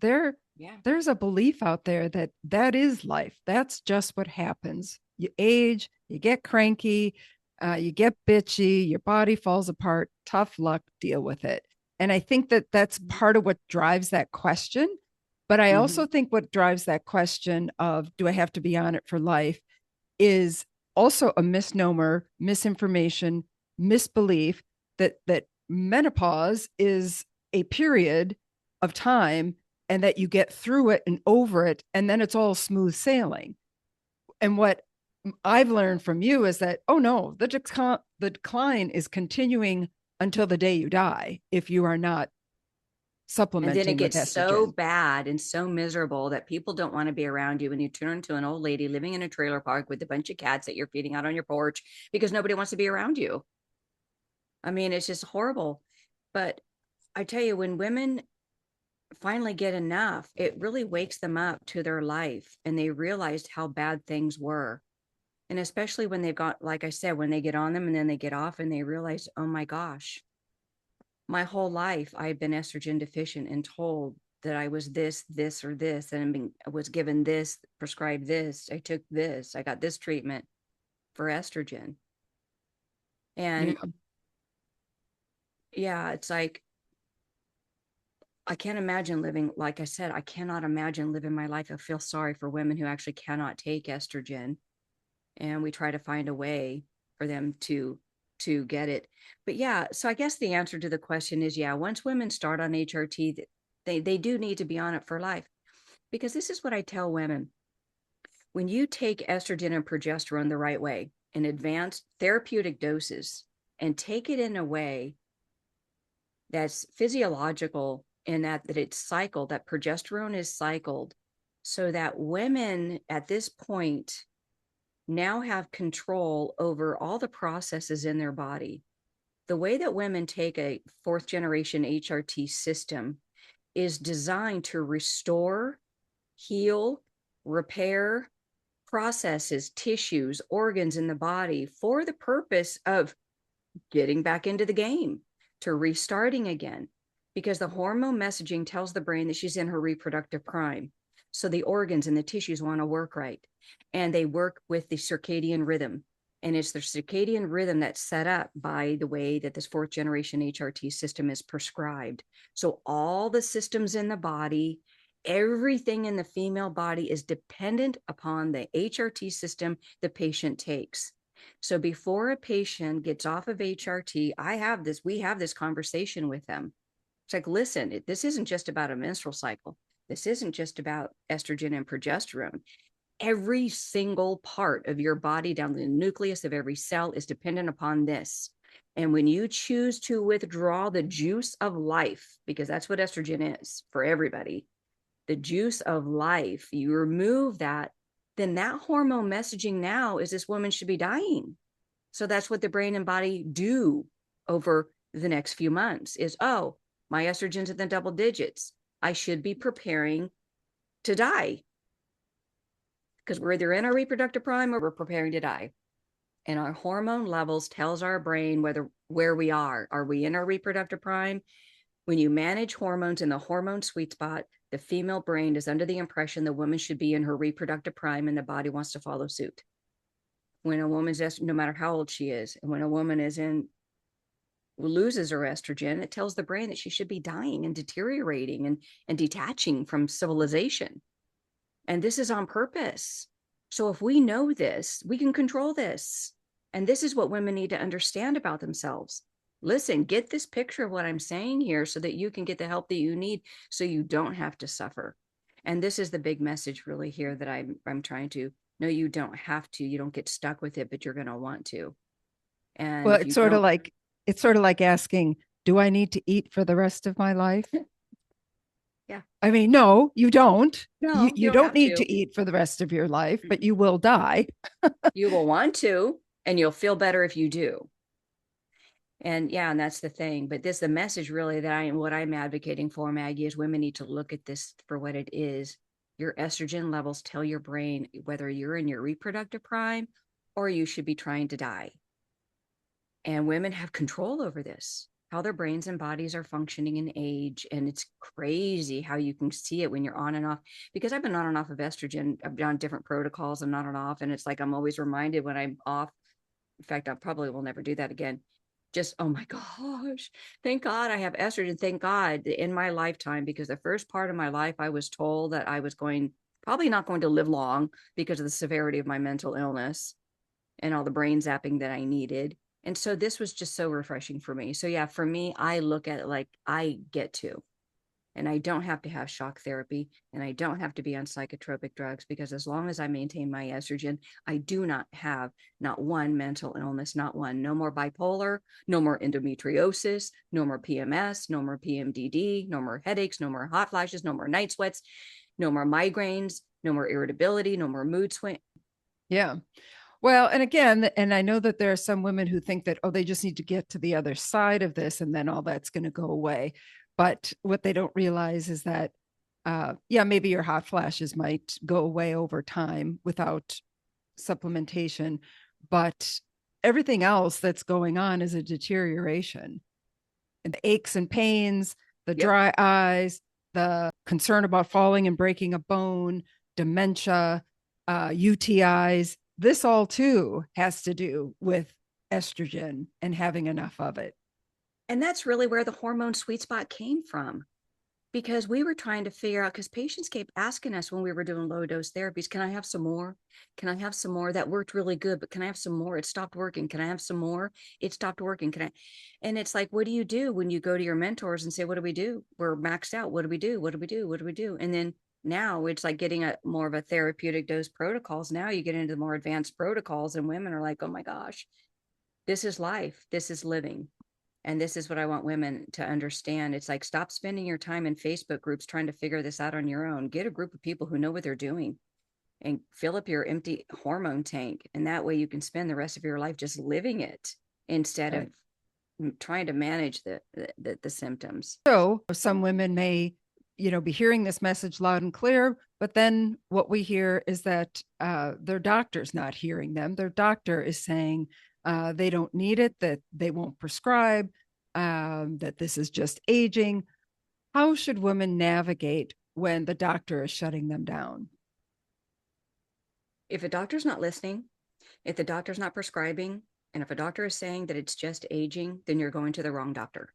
Yeah. there's a belief out there that that is life. That's just what happens. You age, you get cranky, you get bitchy, your body falls apart. Tough luck, deal with it. And I think that that's part of what drives that question. But I Mm-hmm. also think what drives that question of do I have to be on it for life is also a misnomer, misinformation, misbelief that menopause is a period of time and that you get through it and over it and then it's all smooth sailing. And what I've learned from you is that oh no, the decline is continuing until the day you die if you are not And then it supplementing with gets so estrogen. bad and so miserable that people don't want to be around you, and you turn into an old lady living in a trailer park with a bunch of cats that you're feeding out on your porch because nobody wants to be around you. I mean, it's just horrible. But I tell you, when women finally get enough, it really wakes them up to their life and they realized how bad things were. And especially when they've got, like I said, when they get on them and then they get off and they realize, oh my gosh, my whole life I've been estrogen deficient and told that I was this, or this, and I was given this, prescribed this, I took this, I got this treatment for estrogen. Yeah. And yeah, it's like, I can't imagine living, like I said, I cannot imagine living my life. I feel sorry for women who actually cannot take estrogen. And we try to find a way for them to get it. But yeah, so I guess the answer to the question is, yeah, once women start on HRT, they do need to be on it for life. Because this is what I tell women. When you take estrogen and progesterone the right way, in advanced therapeutic doses, and take it in a way that's physiological, in that it's cycled, that progesterone is cycled, so that women at this point now have control over all the processes in their body. The way that women take a fourth generation HRT system is designed to restore, heal, repair processes, tissues, organs in the body, for the purpose of getting back into the game, to restarting again. Because the hormone messaging tells the brain that she's in her reproductive prime. So the organs and the tissues want to work right. And they work with the circadian rhythm. And it's the circadian rhythm that's set up by the way that this fourth generation HRT system is prescribed. So all the systems in the body, everything in the female body is dependent upon the HRT system the patient takes. So before a patient gets off of HRT, we have this conversation with them. It's like, listen, this isn't just about a menstrual cycle. This isn't just about estrogen and progesterone. Every single part of your body, down to the nucleus of every cell, is dependent upon this. And when you choose to withdraw the juice of life, because that's what estrogen is for everybody, the juice of life, you remove that, then that hormone messaging now is this woman should be dying. So that's what the brain and body do over the next few months is, oh, my estrogen's in the double digits. I should be preparing to die because we're either in our reproductive prime or we're preparing to die. And our hormone levels tells our brain where we are. Are we in our reproductive prime? When you manage hormones in the hormone sweet spot, the female brain is under the impression the woman should be in her reproductive prime and the body wants to follow suit. When a woman's, no matter how old she is, and when a woman loses her estrogen, it tells the brain that she should be dying and deteriorating and detaching from civilization. And this is on purpose. So if we know this, we can control this. And this is what women need to understand about themselves. Listen, get this picture of what I'm saying here so that you can get the help that you need so you don't have to suffer. And this is the big message really here that I'm trying to, no, you don't have to, you don't get stuck with it, but you're going to want to. And Well, if you don't, it's sort of like asking, do I need to eat for the rest of my life? yeah, I mean, no, you don't. no, you You don't don't have need to. to eat for the rest of your life, but you will die. You will want to, and you'll feel better if you do. And yeah, and that's the thing. But the message really that what I'm advocating for, Maggie, is women need to look at this for what it is. Your estrogen levels tell your brain whether you're in your reproductive prime or you should be trying to die. And women have control over this, how their brains and bodies are functioning in age. And it's crazy how you can see it when you're on and off. Because I've been on and off of estrogen, I've done different protocols and on and off. And it's like I'm always reminded when I'm off. In fact, I probably will never do that again. Just, oh my gosh, thank God I have estrogen. Thank God in my lifetime, because the first part of my life, I was told that I was probably not going to live long because of the severity of my mental illness and all the brain zapping that I needed. And so this was just so refreshing for me. So yeah, for me, I look at it like I get to, and I don't have to have shock therapy, and I don't have to be on psychotropic drugs, because as long as I maintain my estrogen, I do not have not one mental illness, not one. No more bipolar, no more endometriosis, no more PMS, no more PMDD, no more headaches, no more hot flashes, no more night sweats, no more migraines, no more irritability, no more mood swing. Yeah. Well, and again, and I know that there are some women who think that, oh, they just need to get to the other side of this and then all that's going to go away. But what they don't realize is that, yeah, maybe your hot flashes might go away over time without supplementation, but everything else that's going on is a deterioration. And the aches and pains, the Yep. dry eyes, the concern about falling and breaking a bone, dementia, UTIs, this all too has to do with estrogen and having enough of it. And that's really where the hormone sweet spot came from, because we were trying to figure out, because patients kept asking us when we were doing low dose therapies, can I have some more? Can I have some more? That worked really good, but can I have some more? It stopped working. Can I have some more? It stopped working. Can I? And it's like, what do you do when you go to your mentors and say, what do we do? We're maxed out. What do we do? What do we do? What do we do? And then now it's like getting a more of a therapeutic dose protocols. Now you get into the more advanced protocols, and women are like, oh my gosh, this is life. This is living. And this is what I want women to understand. It's like, stop spending your time in Facebook groups trying to figure this out on your own. Get a group of people who know what they're doing and fill up your empty hormone tank. And that way you can spend the rest of your life just living it instead Right. of trying to manage the symptoms. So some women may, be hearing this message loud and clear, but then what we hear is that their doctor's not hearing them. Their doctor is saying they don't need it, that they won't prescribe, that this is just aging. How should women navigate when the doctor is shutting them down? If a doctor's not listening, if the doctor's not prescribing, and if a doctor is saying that it's just aging, then you're going to the wrong doctor.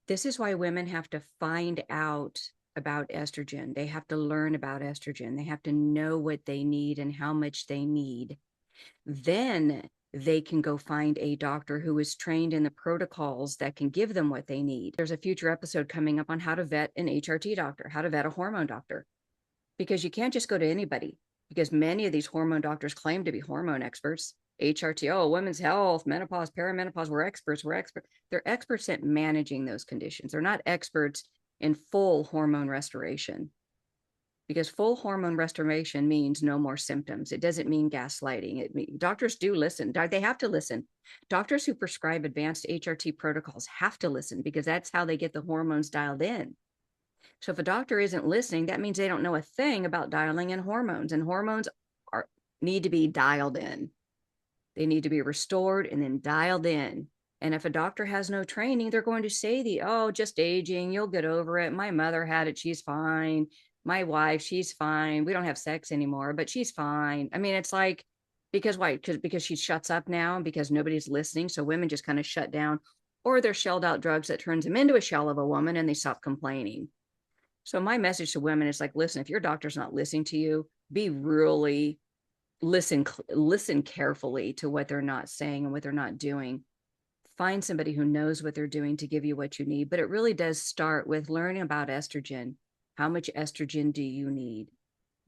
This is why women have to find out about estrogen. They have to learn about estrogen. They have to know what they need and how much they need. Then they can go find a doctor who is trained in the protocols that can give them what they need. There's a future episode coming up on how to vet an HRT doctor, how to vet a hormone doctor, because you can't just go to anybody, because many of these hormone doctors claim to be hormone experts. HRT, oh, women's health, menopause, perimenopause, we're experts, we're experts. They're experts at managing those conditions. They're not experts in full hormone restoration, because full hormone restoration means no more symptoms. It doesn't mean gaslighting. Doctors do listen. They have to listen. Doctors who prescribe advanced HRT protocols have to listen, because that's how they get the hormones dialed in. So if a doctor isn't listening, that means they don't know a thing about dialing in hormones, and hormones need to be dialed in. They need to be restored and then dialed in. And if a doctor has no training, they're going to say oh, just aging, you'll get over it. My mother had it, she's fine. My wife, she's fine. We don't have sex anymore, but she's fine. I mean, it's like, because why? Because she shuts up now, because nobody's listening. So women just kind of shut down, or they're shelled out drugs that turns them into a shell of a woman, and they stop complaining. So my message to women is like, listen, if your doctor's not listening to you, be really listen carefully to what they're not saying and what they're not doing. Find somebody who knows what they're doing to give you what you need. But it really does start with learning about estrogen. How much estrogen do you need?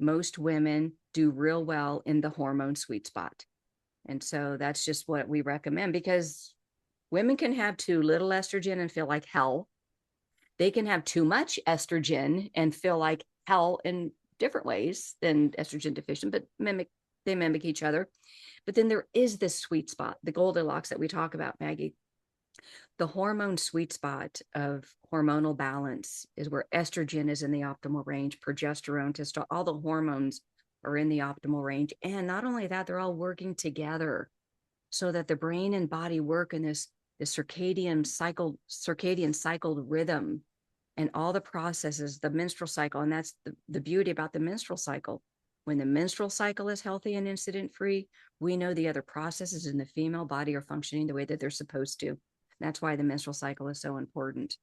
Most women do real well in the hormone sweet spot. And so that's just what we recommend, because women can have too little estrogen and feel like hell. They can have too much estrogen and feel like hell in different ways than estrogen deficient, but they mimic each other. But then there is this sweet spot, the Goldilocks that we talk about, Maggie. The hormone sweet spot of hormonal balance is where estrogen is in the optimal range, progesterone, testosterone, all the hormones are in the optimal range. And not only that, they're all working together so that the brain and body work in this circadian cycle rhythm, and all the processes, the menstrual cycle. And that's the beauty about the menstrual cycle. When the menstrual cycle is healthy and incident free, we know the other processes in the female body are functioning the way that they're supposed to. That's why the menstrual cycle is so important.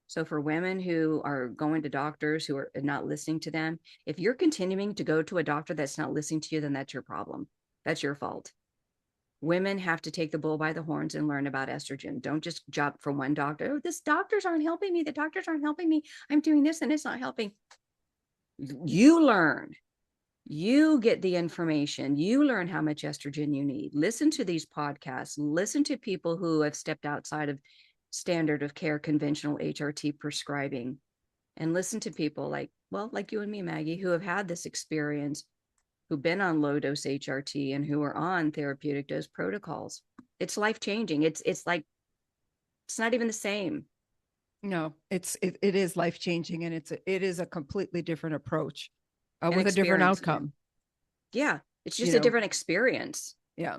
So for women who are going to doctors who are not listening to them, if you're continuing to go to a doctor that's not listening to you, then that's your problem. That's your fault. Women have to take the bull by the horns and learn about estrogen. Don't just jump from one doctor. Oh, this doctors aren't helping me. The doctors aren't helping me. I'm doing this and it's not helping. You learn. You get the information. You learn how much estrogen you need. Listen to these podcasts. Listen to people who have stepped outside of standard of care, conventional HRT prescribing, and listen to people like you and me, Maggie, who have had this experience, who've been on low dose HRT and who are on therapeutic dose protocols. It's life changing. It's like, it's not even the same. No, it is life changing, and it is a completely different approach with a different Experience. outcome. Yeah, it's just a different experience. Yeah.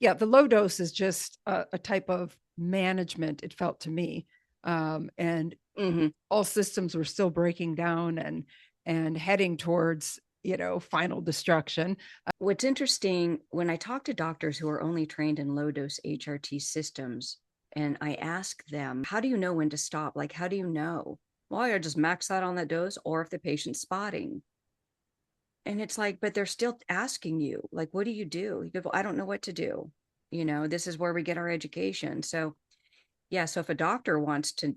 Yeah. The low dose is just a type of management, it felt to me. And all systems were still breaking down and heading towards, final destruction. What's interesting, when I talk to doctors who are only trained in low dose HRT systems, and I ask them, how do you know when to stop? Like, how do you know? Well, I just max out on that dose, or if the patient's spotting. And it's like, but they're still asking you, like, what do? You go, well, I don't know what to do. This is where we get our education. So, yeah. So if a doctor wants to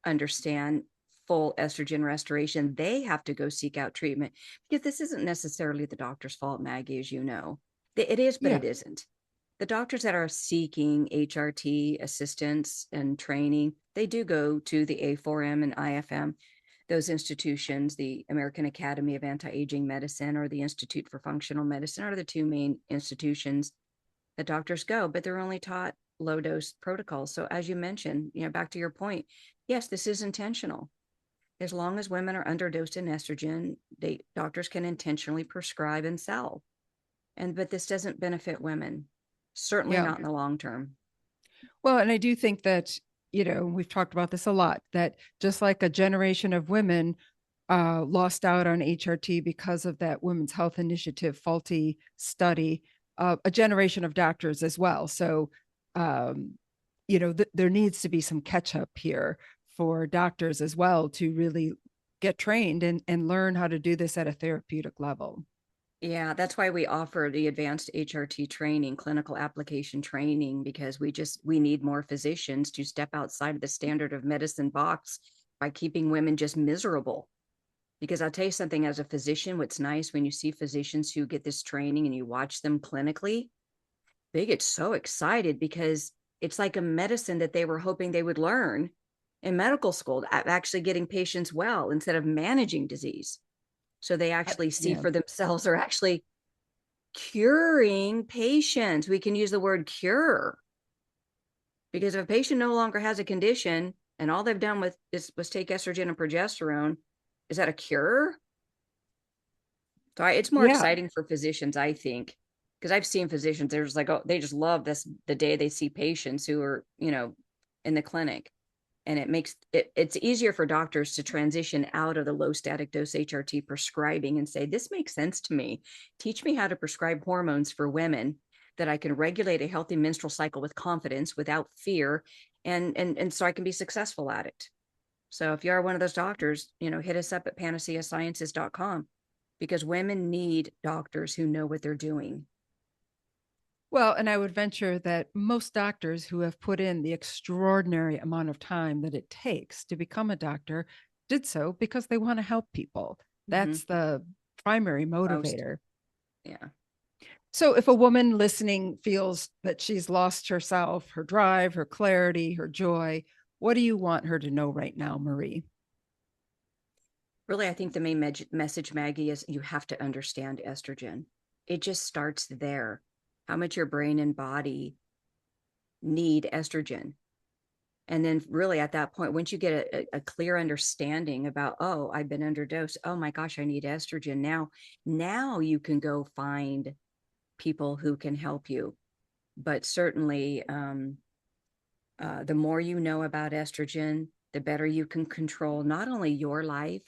understand full estrogen restoration, they have to go seek out treatment, because this isn't necessarily the doctor's fault, Maggie, as you know. It is, but it isn't. The doctors that are seeking HRT assistance and training, they do go to the A4M and IFM, those institutions. The American Academy of Anti-Aging Medicine or the Institute for Functional Medicine are the two main institutions that doctors go, but they're only taught low dose protocols. So as you mentioned, back to your point, yes, this is intentional. As long as women are underdosed in estrogen, doctors can intentionally prescribe and sell. But this doesn't benefit women, certainly not in the long term. Well, and I do think that, we've talked about this a lot, that just like a generation of women lost out on HRT because of that Women's Health Initiative faulty study, a generation of doctors as well. So, there needs to be some catch up here for doctors as well to really get trained and learn how to do this at a therapeutic level. Yeah, that's why we offer the advanced HRT training, clinical application training, because we need more physicians to step outside of the standard of medicine box by keeping women just miserable. Because I'll tell you something, as a physician, what's nice when you see physicians who get this training and you watch them clinically, they get so excited because it's like a medicine that they were hoping they would learn in medical school, actually getting patients well instead of managing disease. So they actually see Yeah. for themselves are actually curing patients. We can use the word cure because if a patient no longer has a condition and all they've done was take estrogen and progesterone, is that a cure? So it's more Yeah. exciting for physicians, I think, because I've seen physicians, they're just like, oh, they just love this the day they see patients who are, in the clinic. And it's easier for doctors to transition out of the low static dose HRT prescribing and say, this makes sense to me. Teach me how to prescribe hormones for women that I can regulate a healthy menstrual cycle with confidence, without fear, and so I can be successful at it. So if you are one of those doctors, hit us up at panaceasciences.com because women need doctors who know what they're doing. Well, and I would venture that most doctors who have put in the extraordinary amount of time that it takes to become a doctor did so because they want to help people. Mm-hmm. That's the primary Most, motivator. yeah. So if a woman listening feels that she's lost herself, her drive, her clarity, her joy, what do you want her to know right now, Marie? Really, I think the main message, Maggie, is you have to understand estrogen. It just starts there. How much your brain and body need estrogen. And then, really, at that point, once you get a clear understanding about, oh, I've been underdosed. Oh my gosh, I need estrogen. Now you can go find people who can help you. But certainly, the more you know about estrogen, the better you can control not only your life,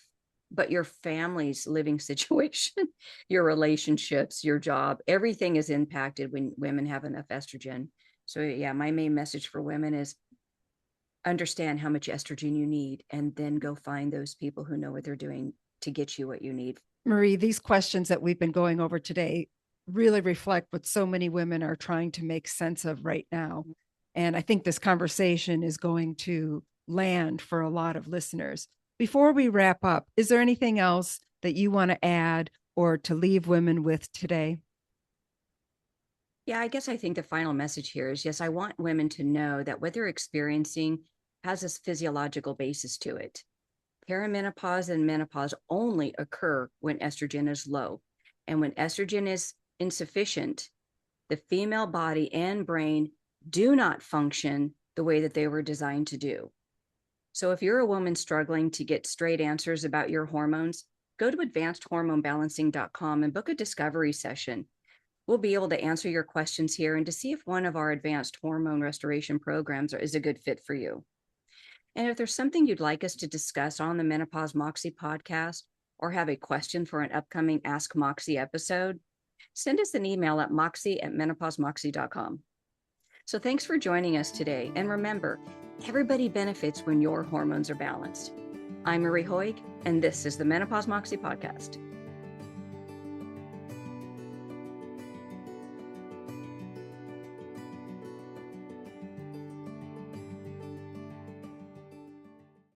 but your family's living situation, your relationships, your job. Everything is impacted when women have enough estrogen. So, yeah, my main message for women is understand how much estrogen you need and then go find those people who know what they're doing to get you what you need. Marie, these questions that we've been going over today really reflect what so many women are trying to make sense of right now. And I think this conversation is going to land for a lot of listeners. Before we wrap up, is there anything else that you want to add or to leave women with today? Yeah, I guess I think the final message here is yes, I want women to know that what they're experiencing has a physiological basis to it. Perimenopause and menopause only occur when estrogen is low. And when estrogen is insufficient, the female body and brain do not function the way that they were designed to do. So if you're a woman struggling to get straight answers about your hormones, go to advancedhormonebalancing.com and book a discovery session. We'll be able to answer your questions here and to see if one of our advanced hormone restoration programs is a good fit for you. And if there's something you'd like us to discuss on the Menopause Moxie podcast or have a question for an upcoming Ask Moxie episode, send us an email at moxie@menopausemoxie.com. So thanks for joining us today. And remember, everybody benefits when your hormones are balanced. I'm Marie Hoäg, and this is the Menopause Moxie podcast.